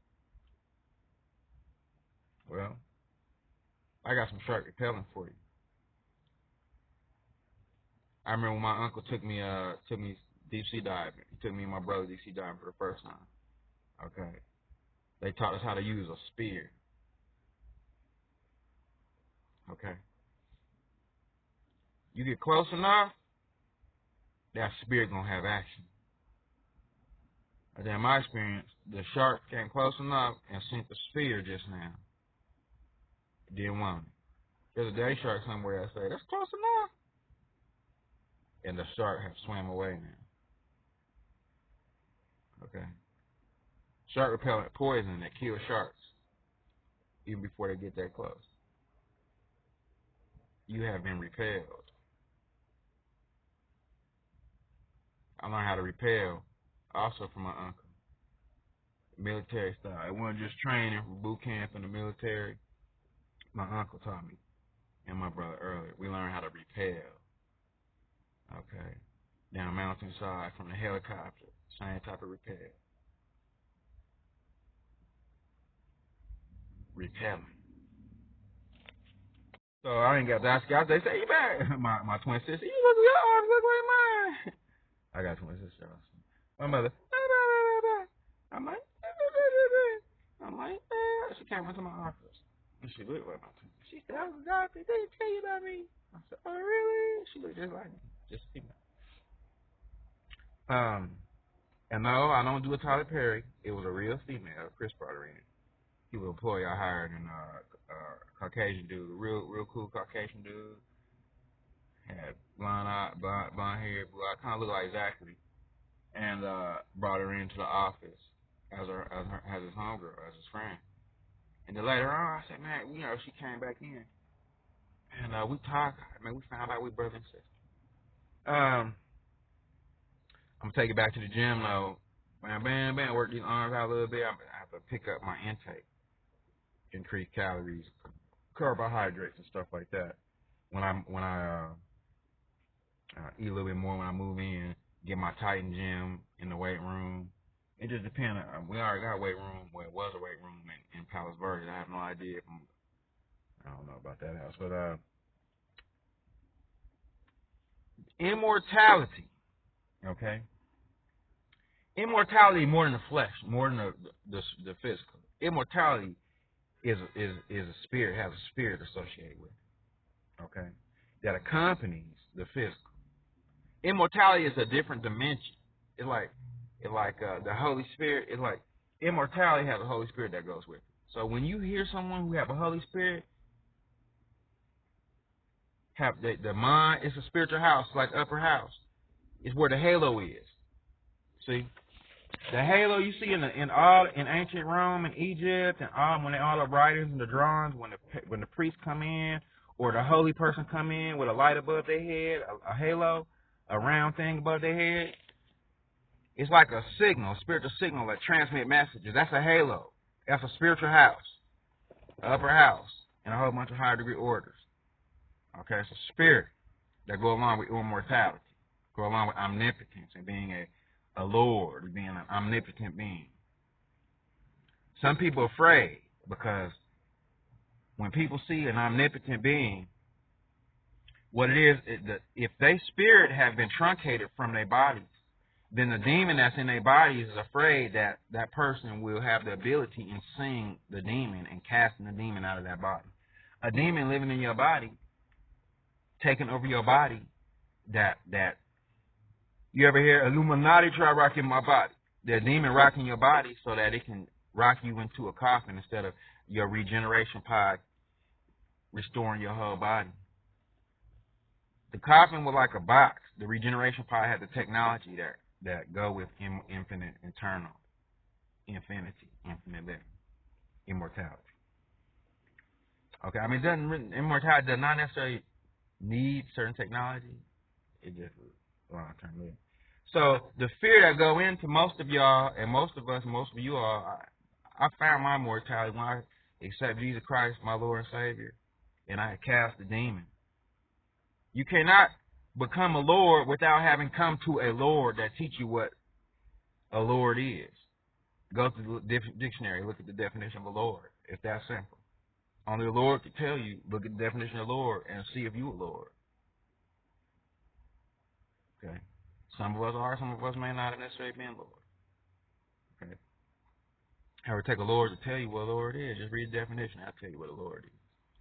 [SPEAKER 1] Well, I got some shark repellent for you. I remember when my uncle took me deep sea diving. He took me and my brother deep sea diving for the first time. Okay. They taught us how to use a spear. Okay. You get close enough, that spear gonna have action. And then in my experience, the shark came close enough and sent the spear just now. Didn't want it. There's a day shark somewhere that say, that's close enough. And the shark have swam away now. Okay. Shark repellent poison that kills sharks even before they get that close. You have been repelled. I learned how to repel also from my uncle. Military style. It wasn't just training for boot camp in the military. My uncle taught me and my brother earlier. We learned how to repel. Okay. Down a mountainside from the helicopter. Same type of repel. Repelling. So I ain't got that. They say, you back. My twin sister, your arms look like mine. I got twin sisters. My mother, I'm like, she came into my office. And she looked like my twin. She said, I was a doctor. They didn't tell you about me. I said, oh, really? She looked just like me. Just female. And no, I don't do a Tyler Perry. It was a real female, Chris brought her in. He was an employee I hired, and Caucasian dude, real cool Caucasian dude. Had blonde hair, blue eye, kind of looked like Zachary. and brought her into the office as his homegirl, as his friend. And then later on, I said, man, she came back in, and we talked. Man, we found out we brother and sister. I'm gonna take it back to the gym though. Bam, work these arms out a little bit. I have to pick up my intake, increase calories, carbohydrates, and stuff like that. When I eat a little bit more when I move in, get my Titan gym in the weight room. It just depends. We already got a weight room. Well, it was a weight room in Palos Verdes. I have no idea I don't know about that house, but immortality. Okay. Immortality more than the flesh, more than the physical. Immortality is a spirit, has a spirit associated with it. Okay. That accompanies the physical. Immortality is a different dimension. It's like the Holy Spirit. It's like immortality has a Holy Spirit that goes with it. So when you hear someone who have a Holy Spirit, have the mind, it's a spiritual house, like upper house. It's where the halo is. See, the halo you see in ancient Rome and Egypt and all the writings and the drawings when the priests come in or the holy person come in with a light above their head, a halo, a round thing above their head. It's like a signal, a spiritual signal that transmits messages. That's a halo. That's a spiritual house, an upper house, and a whole bunch of higher degree orders. Okay, it's a spirit that go along with immortality, go along with omnipotence and being a Lord, being an omnipotent being. Some people are afraid because when people see an omnipotent being, what it is if their spirit have been truncated from their bodies, then the demon that's in their bodies is afraid that that person will have the ability in seeing the demon and casting the demon out of that body. A demon living in your body, taking over your body, that you ever hear Illuminati try rocking my body? The demon rocking your body so that it can rock you into a coffin instead of your regeneration pod restoring your whole body. The coffin was like a box. The regeneration pod had the technology that go with infinite living, immortality. Okay, I mean, immortality does not necessarily need certain technology. It just long-term living. So the fear that go into most of y'all and most of us, most of you all, I found my mortality when I accepted Jesus Christ, my Lord and Savior, and I cast the demon. You cannot become a Lord without having come to a Lord that teach you what a Lord is. Go to the dictionary, look at the definition of a Lord. It's that simple. Only the Lord can tell you, look at the definition of Lord and see if you a Lord. Okay. Some of us are, some of us may not have necessarily been Lord. Okay. However, take a Lord to tell you what a Lord is. Just read the definition. I'll tell you what a Lord is.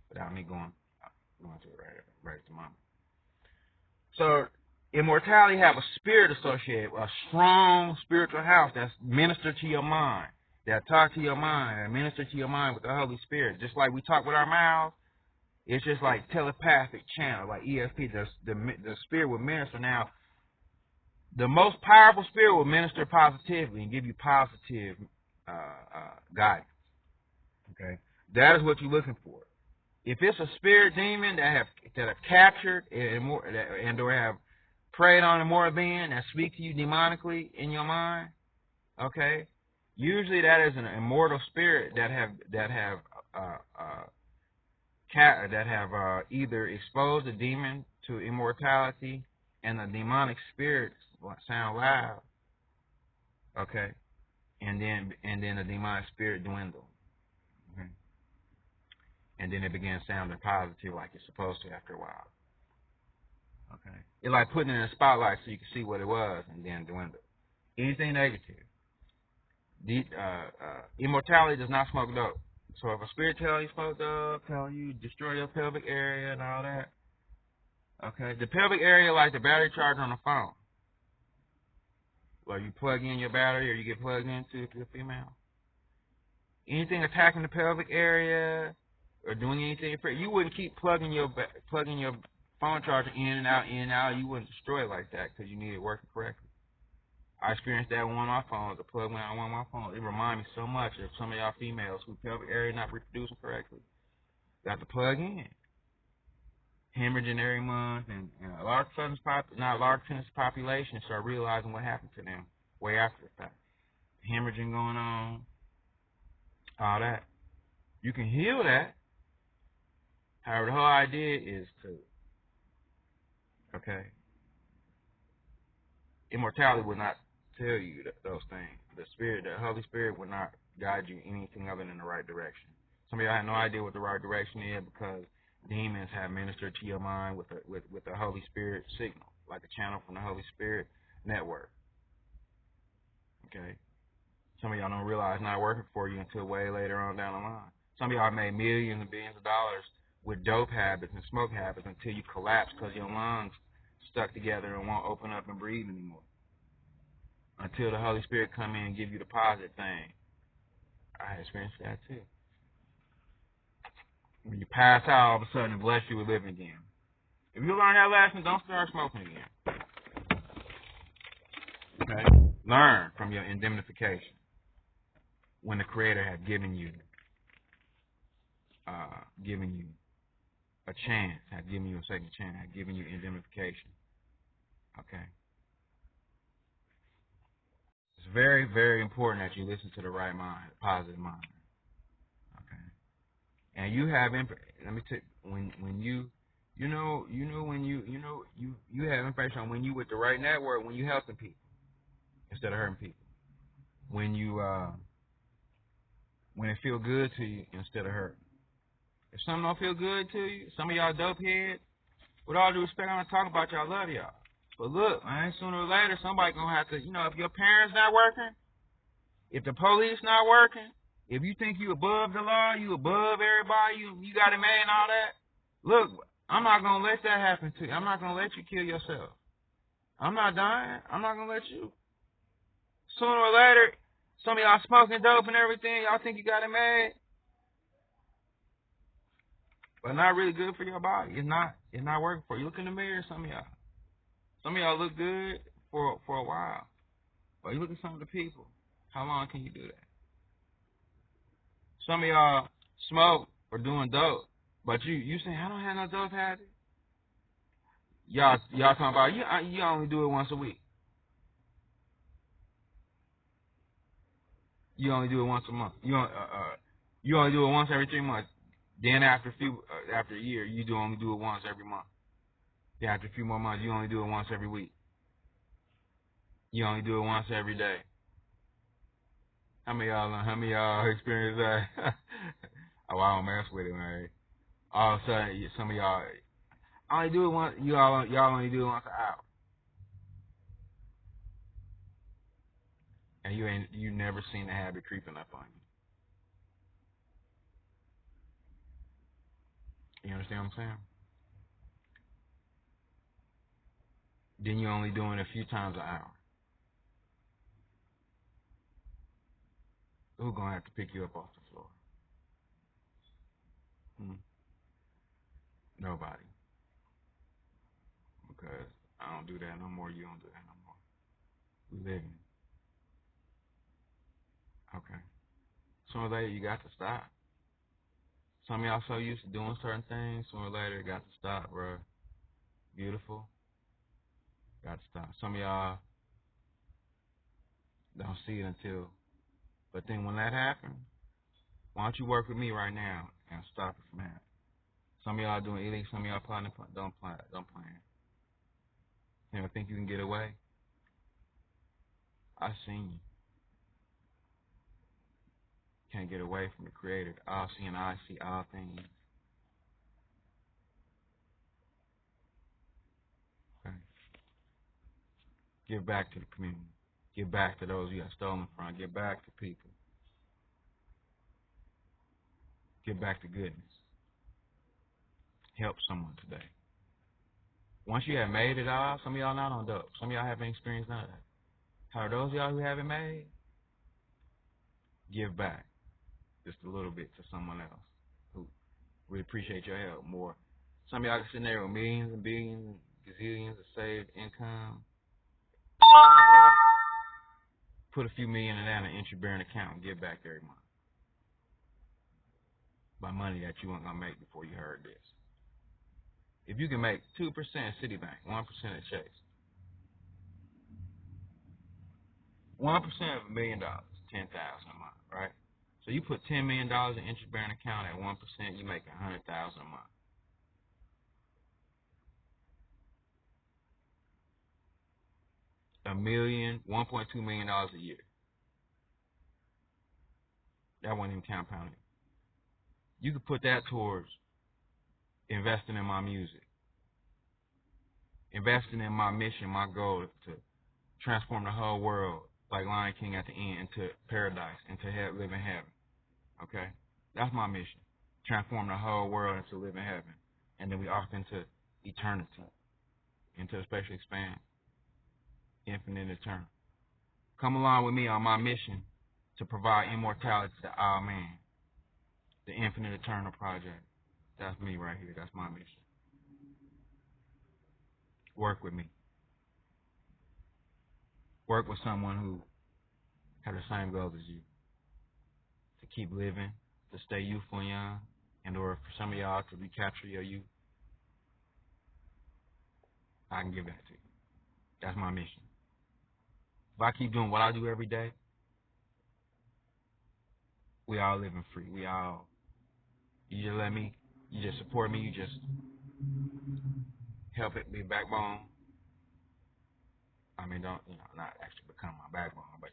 [SPEAKER 1] Without me going to it right at the moment. So, immortality have a spirit associated, a strong spiritual house that's minister to your mind, that talk to your mind, and minister to your mind with the Holy Spirit. Just like we talk with our mouths, it's just like telepathic channel, like ESP. The spirit will minister. Now, the most powerful spirit will minister positively and give you positive guidance. Okay, that is what you're looking for. If it's a spirit demon that have captured and or have preyed on a mortal being that speak to you demonically in your mind, okay, usually that is an immortal spirit that have either exposed the demon to immortality and the demonic spirits sound loud, okay, and then the demonic spirit dwindle, okay? And then it begins sounding positive like it's supposed to after a while. Okay. It's like putting it in a spotlight so you can see what it was and then dwindle. Anything negative. Immortality does not smoke dope. So if a spirit tells you smoke dope, tell you destroy your pelvic area and all that, okay. The pelvic area like the battery charger on the phone. Like you plug in your battery or you get plugged into if you're a female. Anything attacking the pelvic area or doing anything for it, you wouldn't keep plugging your phone charger in and out. You wouldn't destroy it like that because you need it working correctly. I experienced that with one of my phones. The plug went out on one of my phones. It reminded me so much of some of y'all females who pelvic area not reproducing correctly. Got the plug in. Hemorrhaging every month, and a large percentage population start realizing what happened to them way after the fact. Hemorrhaging going on, all that. You can heal that. However, the whole idea is to, okay, immortality will not tell you those things. The Holy Spirit will not guide you anything other than the right direction. Some of y'all have no idea what the right direction is because demons have ministered to your mind with the Holy Spirit signal, like a channel from the Holy Spirit network. Okay? Some of y'all don't realize it's not working for you until way later on down the line. Some of y'all made millions and billions of dollars with dope habits and smoke habits until you collapse because your lungs stuck together and won't open up and breathe anymore. Until the Holy Spirit come in and give you the positive thing. I experienced that too. When you pass out, all of a sudden it bless you with living again. If you learn that lesson, don't start smoking again. Okay? Learn from your indemnification. When the Creator had given you a chance, had given you a second chance, had given you indemnification. Okay? It's very, very important that you listen to the right mind, the positive mind. Okay? And you have let me tell you, when you have information on when you with the right network, when you helping people instead of hurting people. When it feel good to you instead of hurting. If something don't feel good to you, some of y'all dope heads, with all due respect, I'm not talking about y'all, love y'all. But look, man, sooner or later, somebody gonna have to, if your parents not working, if the police not working, if you think you above the law, you above everybody, you got it made and all that, look, I'm not gonna let that happen to you. I'm not gonna let you kill yourself. I'm not dying. I'm not gonna let you. Sooner or later, some of y'all smoking dope and everything, y'all think you got it made, but not really good for your body. It's not working for you. Look in the mirror, some of y'all. Some of y'all look good for a while, but you look at some of the people. How long can you do that? Some of y'all smoke or doing dope, but you saying I don't have no dope habit. Y'all talking about you only do it once a week. You only do it once a month. You only do it once every 3 months. Then after a year, you only do it once every month. Then after a few more months, you only do it once every week. You only do it once every day. How many y'all experience that? Oh, I don't mess with it, man. All of a sudden, some of y'all only do it once. Y'all only do it once an hour, and you never seen the habit creeping up on you. You understand what I'm saying? Then you only doing it a few times an hour. Who's gonna have to pick you up off the floor? Nobody. Because I don't do that no more. You don't do that no more. We living. Okay. Sooner or later, you got to stop. Some of y'all so used to doing certain things, sooner or later, it got to stop, bro. Beautiful. Got to stop. Some of y'all don't see it until. But then when that happens, why don't you work with me right now and stop it from happening? Some of y'all doing illegal, some of y'all planning, don't plan. You know, think you can get away? I seen you. Can't get away from the Creator. All seeing, I see all things. Okay. Give back to the community. Give back to those you have stolen from. Give back to people. Give back to goodness. Help someone today. Once you have made it all, some of y'all not on dope. Some of y'all haven't experienced none of that. How those of y'all who haven't made, give back just a little bit to someone else who would appreciate your help more. Some of y'all are sitting there with millions and billions and gazillions of saved income. put a few million in that in an interest-bearing account and give back every month by money that you weren't gonna make before you heard this. If you can make 2% Citibank, 1% at Chase, 1% of $1 million, $10,000 a month, right? So you put $10 million in interest-bearing account at 1%, you make $100,000 a month. $1.2 million a year. That wasn't even compounding. You could put that towards investing in my music, investing in my mission, my goal to transform the whole world like Lion King at the end into paradise, into live in heaven. Okay? That's my mission. Transform the whole world into live in heaven. And then we off into eternity, into a special expand, infinite eternal. Come along with me on my mission to provide immortality to all men. The Infinite Eternal Project. That's me right here. That's my mission. Work with me. Work with someone who had the same goals as you. To keep living, to stay youthful and young, and or for some of y'all to recapture your youth. I can give that to you. That's my mission. If I keep doing what I do every day, we all living free. We all, you just let me, you just support me, you just help it be a backbone. I mean, don't, not actually become my backbone, but,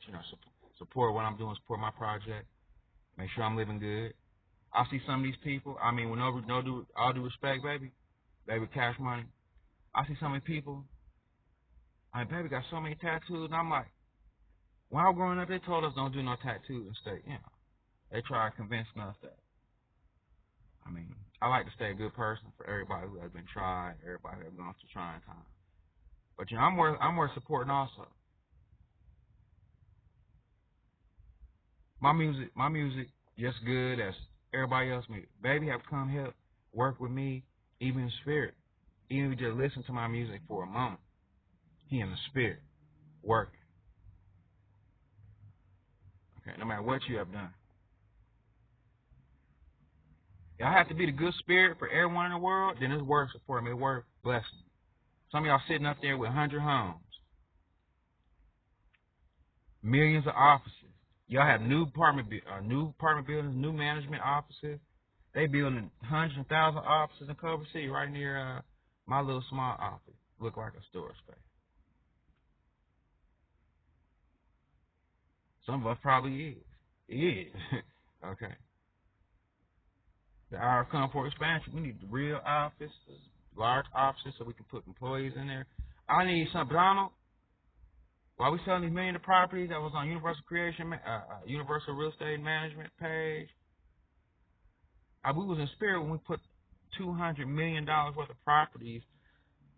[SPEAKER 1] support what I'm doing, support my project, make sure I'm living good. I see some of these people, I mean, with all due respect, baby, Cash Money, I see some of these people, baby got so many tattoos, and I'm like, when I was growing up, they told us don't do no tattoos and stay, they try to convince us that. I mean, I like to stay a good person for everybody who has been tried, everybody who has gone through trying times. But I'm worth supporting also. My music just good as everybody else music. Baby have come help work with me, even in spirit. Even if you just listen to my music for a moment, he in the spirit working. Okay, no matter what you have done. If I have to be the good spirit for everyone in the world, then it's worth supporting me, it's worth blessing. Some of y'all sitting up there with 100 homes, millions of offices. Y'all have new apartment buildings, new management offices. They building hundreds of thousands of offices in Culver City right near my little small office. Look like a storage space. Some of us probably is. It is. Okay. The hour come for expansion. We need the real offices, large offices, so we can put employees in there. I need something, Donald. While we selling these million of properties that was on Universal Universal Real Estate Management page, we was in spirit when we put $200 million worth of properties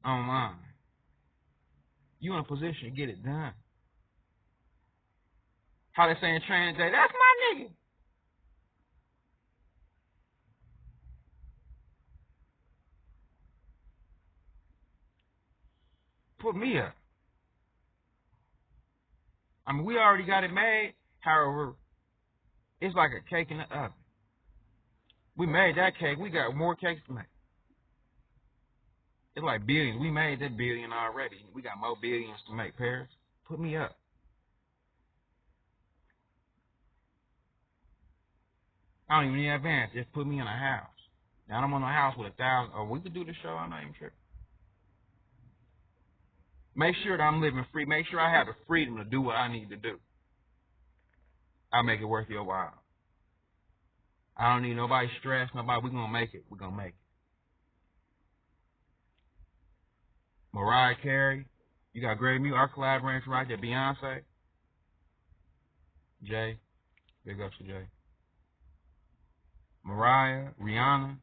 [SPEAKER 1] online. You in a position to get it done. How they say in training today, that's my nigga. Put me up. I mean, we already got it made. However, it's like a cake in the oven. We made that cake. We got more cakes to make. It's like billions. We made that billion already. We got more billions to make. Paris, put me up. I don't even need advance. Just put me in a house. Now, I don't want a house with 1,000. Or we could do the show. I'm not even sure. Make sure that I'm living free. Make sure I have the freedom to do what I need to do. I'll make it worth your while. I don't need nobody stress. Nobody. We're going to make it. We're going to make it. Mariah Carey. You got great music. Our collaborators right there. Beyonce. Jay. Big ups to Jay. Mariah. Rihanna.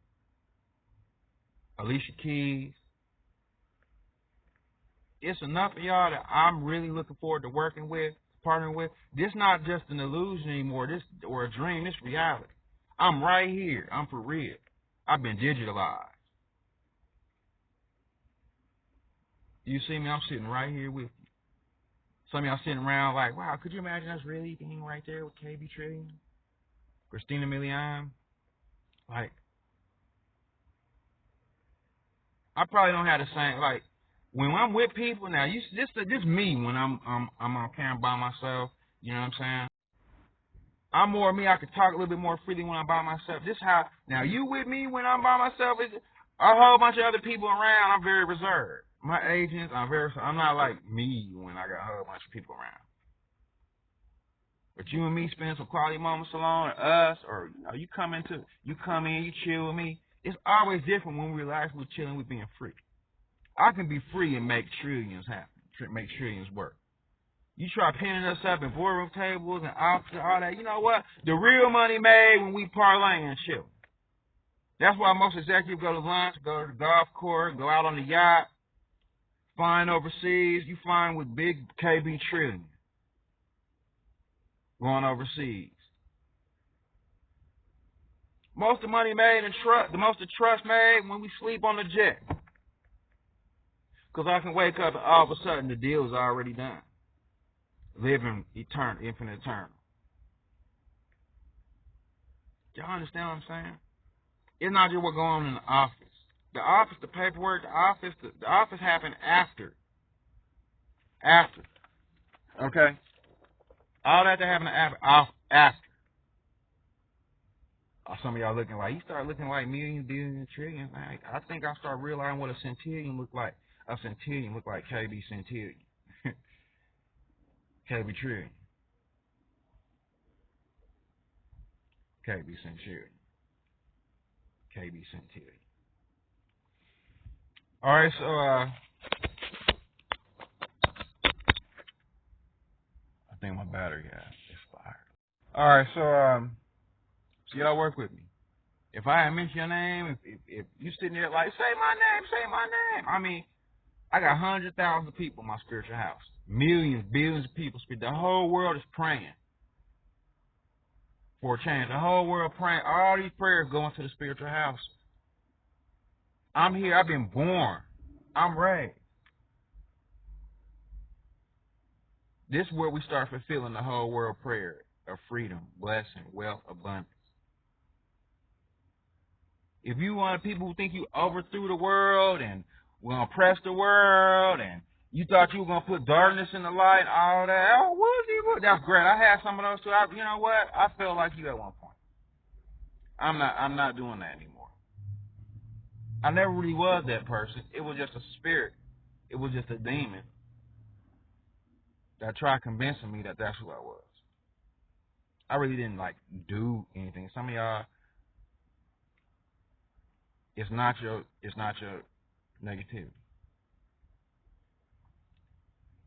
[SPEAKER 1] Alicia Keys. It's enough of y'all that I'm really looking forward to working with, partnering with. This not just an illusion anymore, or a dream, this reality. I'm right here. I'm for real. I've been digitalized. You see me, I'm sitting right here with you. Some of y'all sitting around like, wow, could you imagine us really being right there with KB Trillion, Christina Milian? Like, I probably don't have the same, like, when I'm with people now, this me when I'm on camera by myself, you know what I'm saying? I'm more me, I can talk a little bit more freely when I'm by myself. This how now you with me when I'm by myself is a whole bunch of other people around, I'm very reserved. My agents, I'm not like me when I got a whole bunch of people around. But you and me spend some quality moments alone, or us, or you come in, you chill with me. It's always different when we relax, we're chilling, we're being free. I can be free and make trillions happen, make trillions work. You try pinning us up in boardroom tables and offices, all that. You know what? The real money made when we parlay and chill. That's why most executives go to lunch, go to the golf course, go out on the yacht, flying overseas. You flying with big KB Trillion going overseas. Most of the money made in trust, the most of the trust made when we sleep on the jet. Because I can wake up and all of a sudden the deal is already done. Living eternal, infinite eternal. Y'all understand what I'm saying? It's not just what going on in the office. The office, the paperwork, the office happened after. After. Okay? All that happened after. Some of y'all looking like, you start looking like millions, billions, trillions. I think I start realizing what a centillion look like. A centillion look like KB Centillion. KB Trillion. KB Centillion. KB Centillion. All right, so I think my battery got expired. All right, so y'all work with me. If I mention your name, if you sitting there like, say my name. I mean, I got hundreds of thousands of people in my spiritual house. Millions, billions of people. The whole world is praying for a change. The whole world praying. All these prayers going to the spiritual house. I'm here. I've been born. I'm raised. This is where we start fulfilling the whole world prayer of freedom, blessing, wealth, abundance. If you want people who think you overthrew the world and will oppress the world and you thought you were going to put darkness in the light, all that, oh, what? That's great. I had some of those too. You know what? I felt like you at one point. I'm not doing that anymore. I never really was that person. It was just a spirit. It was just a demon that tried convincing me that that's who I was. I really didn't do anything. Some of y'all, it's not your negativity.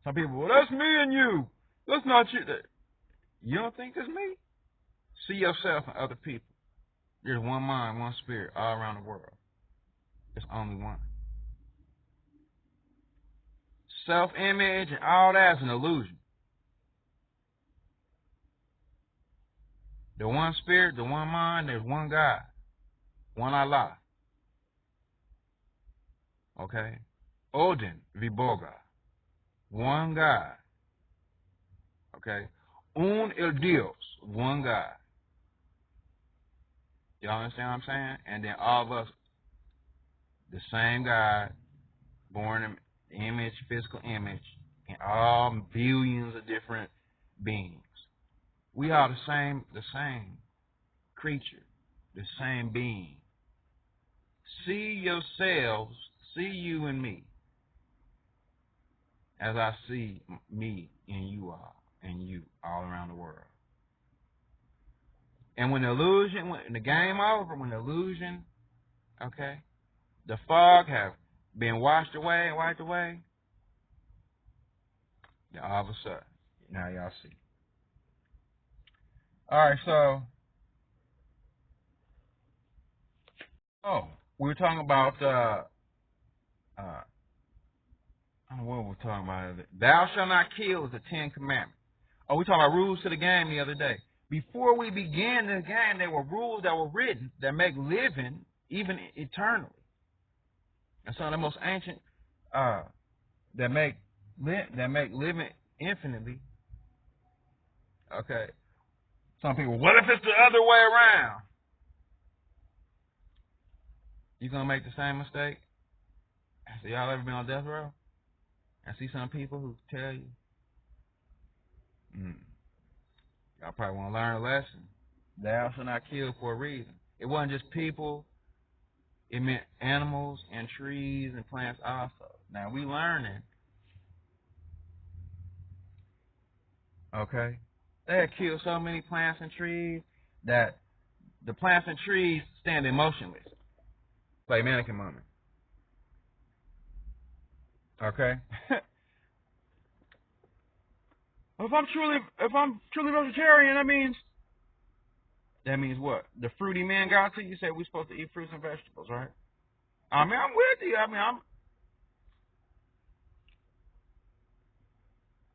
[SPEAKER 1] Some people, well, that's me and you. That's not you. You don't think it's me? See yourself and other people. There's one mind, one spirit all around the world. There's only one. Self-image and all that's an illusion. The one spirit, the one mind, there's one God. One Allah. Okay? Odin, Viboga. One God. Okay? Un el Dios. One God. Y'all understand what I'm saying? And then all of us, the same God, born in image, physical image, and all billions of different beings. We are the same creature, the same being. See yourselves, see you and me, as I see me and you all around the world. And when the game over, when the illusion, okay, the fog have been washed away and wiped away, then all of a sudden, now y'all see. All right, so, we were talking about, I don't know what we're talking about. Thou shalt not kill is the 10 Commandments. Oh, we talking about rules to the game the other day. Before we began the game, there were rules that were written that make living even eternally. And some of the most ancient that make living infinitely. Okay. Some people, what if it's the other way around? You gonna make the same mistake? So y'all ever been on death row? I see some people who tell you, y'all probably want to learn a lesson. Thou shalt not kill for a reason. It wasn't just people. It meant animals and trees and plants also. Now we learning. Okay? They had killed so many plants and trees that the plants and trees standing motionless. Play mannequin moment. Okay? if I'm truly vegetarian, that means what? The fruity man got to you said we're supposed to eat fruits and vegetables, right? I'm with you.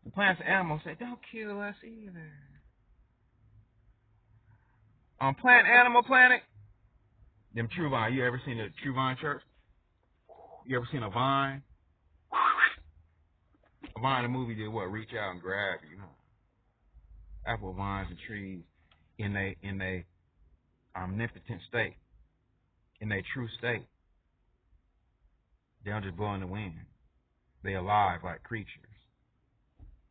[SPEAKER 1] The plants and animals say, don't kill us either. On Plant Animal Planet, them true vine. You ever seen a true vine church? You ever seen a vine? A vine, the movie did what? Reach out and grab you. Apple vines and trees in a omnipotent state, in a true state. They don't just blow in the wind. They alive like creatures.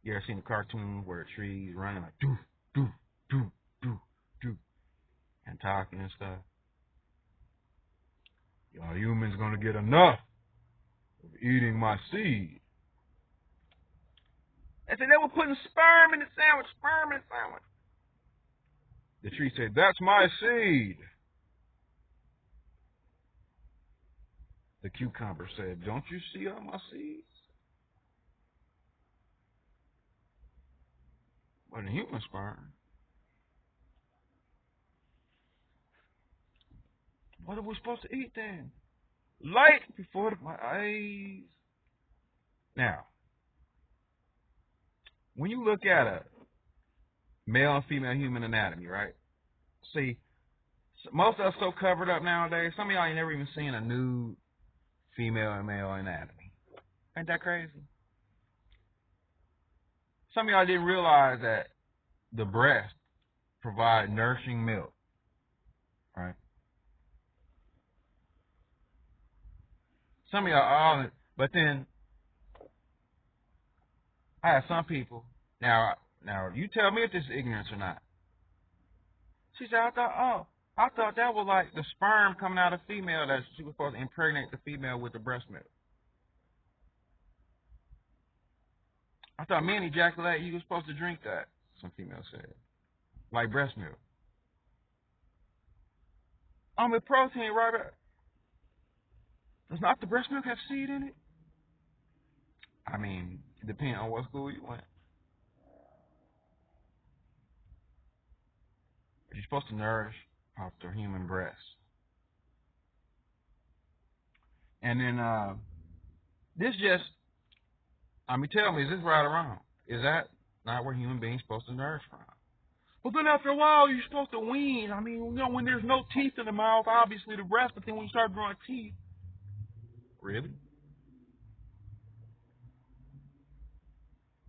[SPEAKER 1] You ever seen the cartoons where the trees running like doof, doof, doof, doof, doof, and talking and stuff? Y'all humans gonna get enough of eating my seed. They said they were putting sperm in the sandwich. The tree said, that's my seed. The cucumber said, don't you see all my seeds? But the human sperm. What are we supposed to eat then? Light before my eyes. Now, when you look at a male and female human anatomy, right? See, most of us so covered up nowadays, some of y'all ain't never even seen a nude female and male anatomy. Ain't that crazy? Some of y'all didn't realize that the breast provide nourishing milk, right? Some of y'all all, but then I have some people. Now you tell me if this is ignorance or not. She said, I thought that was like the sperm coming out of the female that she was supposed to impregnate the female with the breast milk. I thought men ejaculate, you were supposed to drink that, some female said. Like breast milk. With protein, right? Does not the breast milk have seed in it? It depends on what school you went. You're supposed to nourish off the human breast. And then tell me, is this right or wrong? Is that not where human beings supposed to nourish from? But then after a while, you're supposed to wean. When there's no teeth in the mouth, obviously the breast, but then when you start growing teeth, really?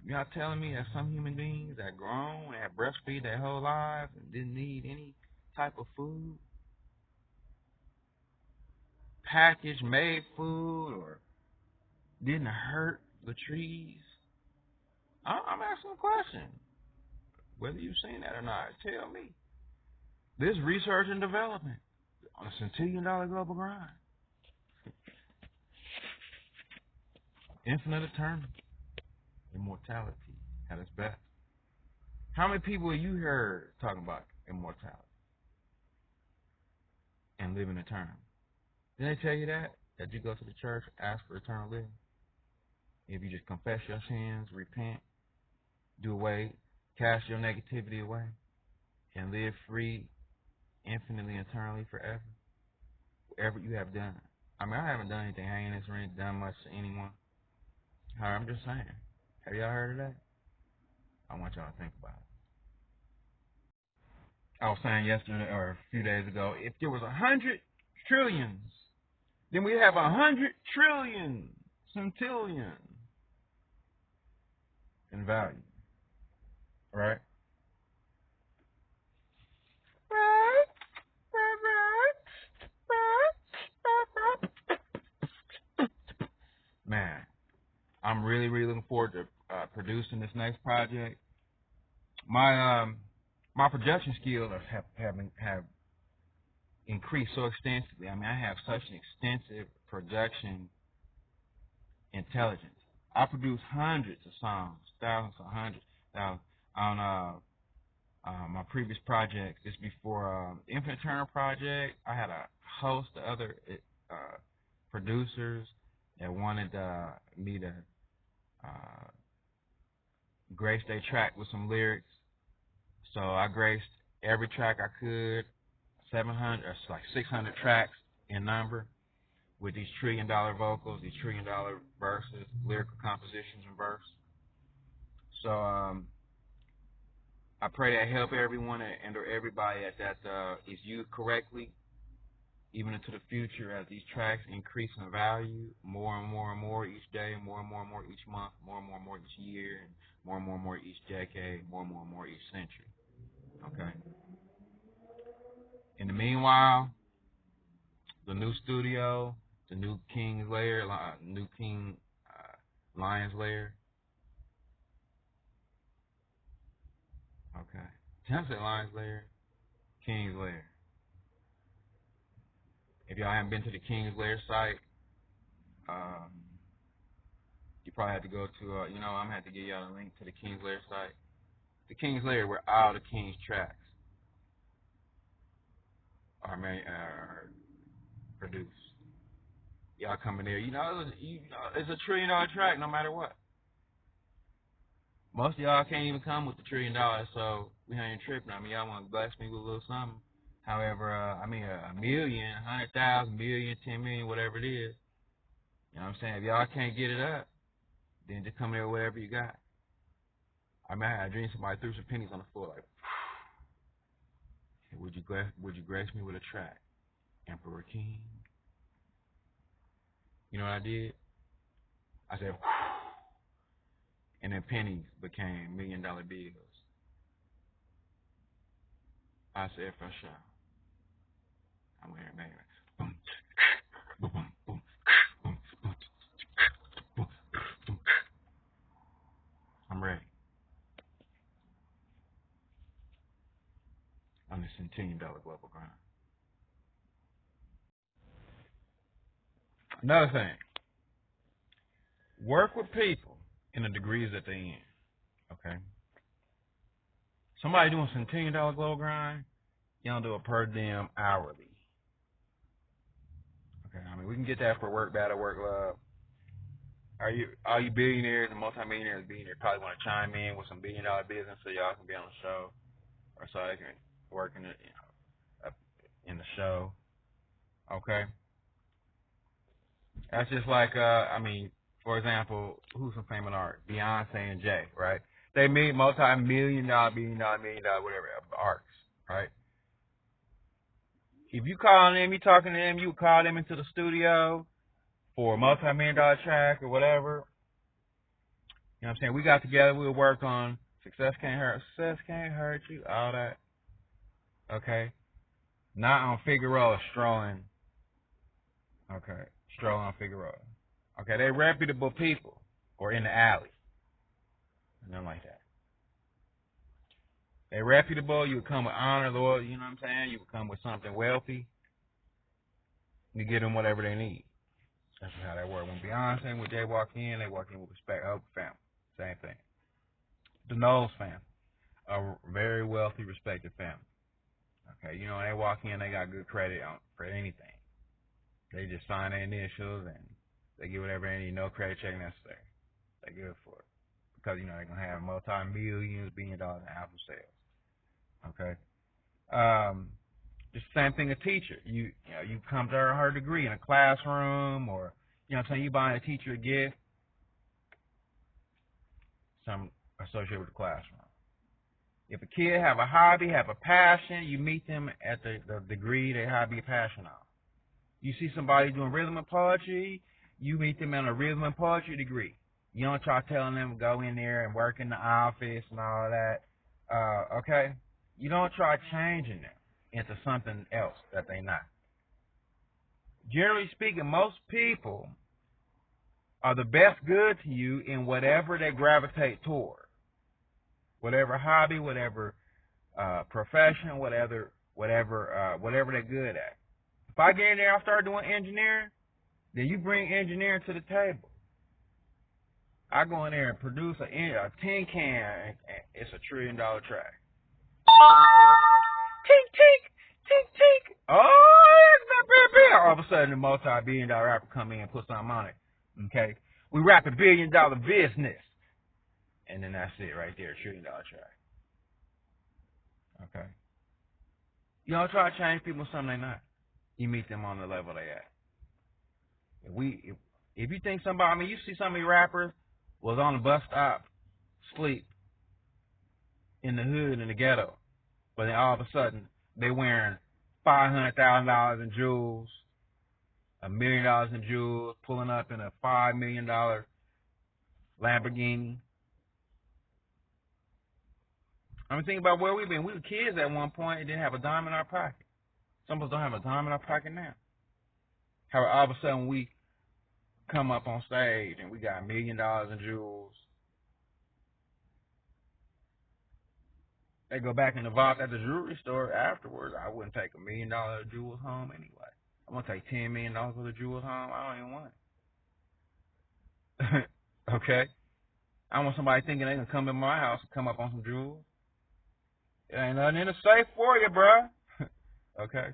[SPEAKER 1] You're not telling me that some human beings that grown and have breastfeed their whole lives and didn't need any type of food? Packaged, made food, or didn't hurt the trees? I'm asking a question. Whether you've seen that or not, tell me. This research and development on a Centillion global grind. Infinite eternity. Immortality at its best. How many people have you heard talking about immortality and living eternally? Didn't they tell you that? That you go to the church, ask for eternal living? If you just confess your sins, repent, do away, cast your negativity away, and live free, infinitely, eternally, forever. Whatever you have done. I haven't done anything heinous or anything done much to anyone. I'm just saying. Have y'all heard of that? I want y'all to think about it. I was saying yesterday or a few days ago, if there was 100 trillions, then we have 100 trillion, centillion. and value, right? Man, I'm really looking forward to producing this next project. My production skills have increased so extensively. I mean, I have such an extensive production intelligence. I produce hundreds of songs, thousands or hundreds thousands on my previous projects. Just before Infinite Turner project, I had a host of other producers that wanted me to grace their track with some lyrics. So I graced every track I could, 700 or like 600 tracks in number, with these $1 trillion vocals, these $1 trillion verses, lyrical compositions and verse. So I pray that help everyone and or everybody that is used correctly, even into the future, as these tracks increase in value more and more each day, more and more each month, more and more each year, and more each decade, more and more each century. Okay. In the meanwhile, the new studio, the new King's Lair, new King Lion's Lair. Okay. Did I say Lion's Lair? King's Lair. If y'all haven't been to the King's Lair site, you probably have to go to, I'm going to have to give y'all a link to the King's Lair site. The King's Lair, where all the King's tracks are produced. Y'all come in there, it's a $1 trillion track no matter what. Most of y'all can't even come with the $1 trillion, so we ain't even tripping. I mean, y'all want to bless me with a little something. However, a million, 100,000, million, 10 million, whatever it is. You know what I'm saying? If y'all can't get it up, then just come there with whatever you got. I mean, I dreamed somebody threw some pennies on the floor, like, would you grace me with a track, Emperor King? You know what I did? I said, and then pennies became $1 million bills. I said, for sure. I'm wearing man. Boom, boom, boom, boom, boom, boom. I'm ready. On the Centillion global grind. Another thing, work with people in the degrees that they're in. Okay. Somebody doing Centillion global grind, you don't do it per diem hourly. Okay, I mean, we can get that for work, battle, work, love. All you billionaires and multimillionaires probably want to chime in with some $1 billion business so y'all can be on the show, or so they can work in the show. Okay. That's just like for example, who's some famous artists? Beyonce and Jay, right? They meet multi-million dollar, $1 billion, whatever artists, right? If you call them, you talking to them, you call them into the studio for a multi-million dollar track or whatever. You know what I'm saying? We got together, we'll work on Success Can't Hurt You, all that. Okay? Not on Figueroa strolling. Okay. Strolling on Figueroa. Okay, they're reputable people, or in the alley. Nothing like that. They're reputable, you would come with honor, loyalty, you know what I'm saying? You would come with something wealthy. You give them whatever they need. That's how that works. When Beyonce and when Jay walk in, they walk in with respect. Hope family. Same thing. The Knowles family. A very wealthy, respected family. Okay, when they walk in, they got good credit for anything. They just sign their initials and they get whatever they need, no credit check necessary. They're good for it. Because, they're going to have multi-millions, $1 billion in album sales. Okay? Just the same thing a teacher. You come to her degree in a classroom, or, you buying a teacher a gift, some associated with the classroom. If a kid have a hobby, have a passion, you meet them at the degree they hobby passion on. You see somebody doing rhythm and poetry, you meet them in a rhythm and poetry degree. You don't try telling them to go in there and work in the office and all that. Okay? You don't try changing them into something else that they not. Generally speaking, most people are the best good to you in whatever they gravitate toward. Whatever hobby, whatever profession, whatever they're good at. If I get in there, I start doing engineering, then you bring engineering to the table. I go in there and produce a tin can, and it's $1 trillion track. Tink, tink, tink, tink. Oh, it's not big. All of a sudden, the multi-billion-dollar rapper come in and put something on it. Okay? We rapping billion-dollar business. And then that's it right there, $1 trillion track. Okay? You don't try to change people something they're not. You meet them on the level they at. If you think somebody, I mean, you see some of these rappers was on the bus stop, sleep, in the hood, in the ghetto, but then all of a sudden, they wearing $500,000 in jewels, $1 million in jewels, pulling up in a $5 million Lamborghini. I mean, think about where we've been. We were kids at one point and didn't have a dime in our pocket. Some of us don't have a dime in our pocket now. How all of a sudden we come up on stage and we got $1 million in jewels. They go back in the vault at the jewelry store afterwards. I wouldn't take $1 million jewels home anyway. I'm going to take $10 million worth of jewels home. I don't even want it. Okay? I want somebody thinking they can come to my house and come up on some jewels. It ain't nothing in the safe for you, bruh. Okay?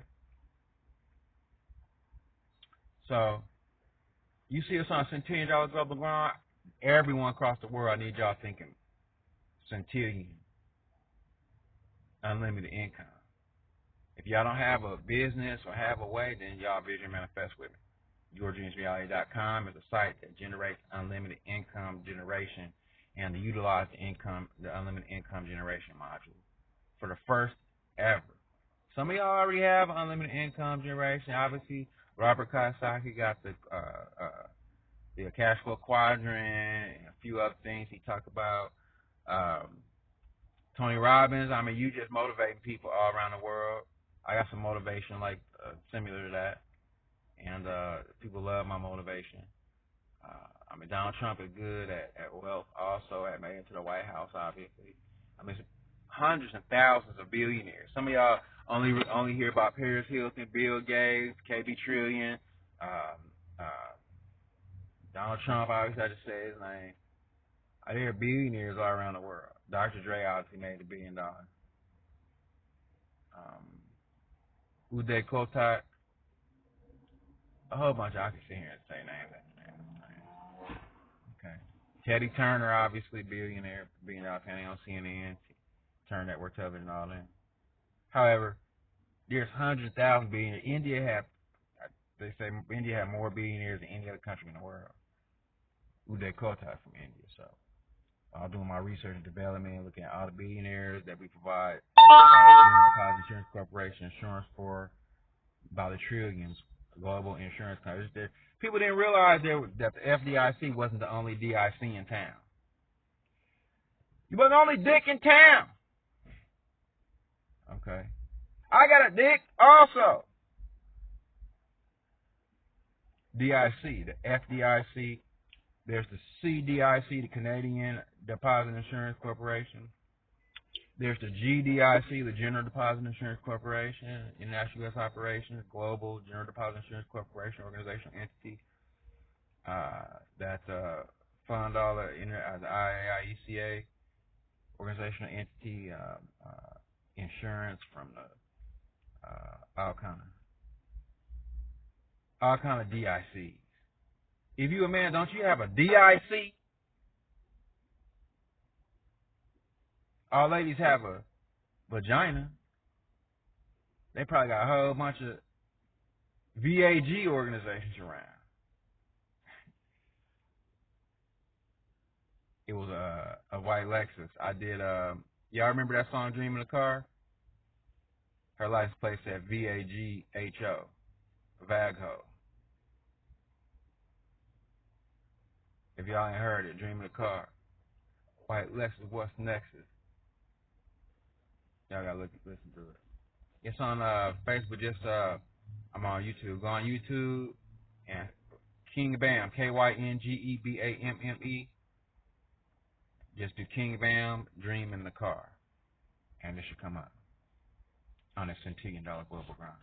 [SPEAKER 1] So, you see us on Centillion Global Grind. Everyone across the world, I need y'all thinking Centillion. Unlimited income. If y'all don't have a business or have a way, then y'all vision manifest with me. YourDreamsReality.com is a site that generates unlimited income generation and to utilize the unlimited income generation module for the first ever. Some of y'all already have unlimited income generation. Obviously, Robert Kiyosaki got the cash flow quadrant and a few other things he talked about. Tony Robbins, I mean, you just motivating people all around the world. I got some motivation like similar to that, and people love my motivation. I mean, Donald Trump is good at wealth, also at making it to the White House, obviously. I mean, hundreds and thousands of billionaires. Some of y'all only hear about Paris Hilton, Bill Gates, KB Trillion, Donald Trump. Obviously, I just say his name. I hear billionaires all around the world. Dr. Dre obviously made $1 billion. Uday Kotak, a whole bunch. I can sit here and say names. Okay. Teddy Turner, obviously billionaire, $1 billion penny on CNN, Turner Network Television, all that. However, there's hundreds of thousands billionaires. They say India have more billionaires than any other country in the world. Uday Kotak from India, so. I'm doing my research and development, looking at all the billionaires that we provide Deposit Insurance Corporation insurance for by the trillions, global insurance companies. People didn't realize that the FDIC wasn't the only DIC in town. You wasn't the only dick in town. Okay. I got a dick also. DIC, the FDIC. There's the CDIC, the Canadian Deposit Insurance Corporation. There's the GDIC, the General Deposit Insurance Corporation, International U.S. Operations, Global General Deposit Insurance Corporation, organizational entity that fund all the IAIECA, organizational entity, insurance from the all kind of DICs. If you a man, don't you have a DIC? All ladies have a vagina. They probably got a whole bunch of VAG organizations around. It was a white Lexus. I did, y'all remember that song, Dream in the Car? Her license plate said VAGHO, VAGHO. If y'all ain't heard it, Dream in the Car. White Lexus, what's next? Y'all gotta listen to it. It's on Facebook. Just I'm on YouTube. Go on YouTube and King Bam, KYNGEBAMME. Just do King Bam, Dream in the Car, and it should come up on the Centillion Global Grind.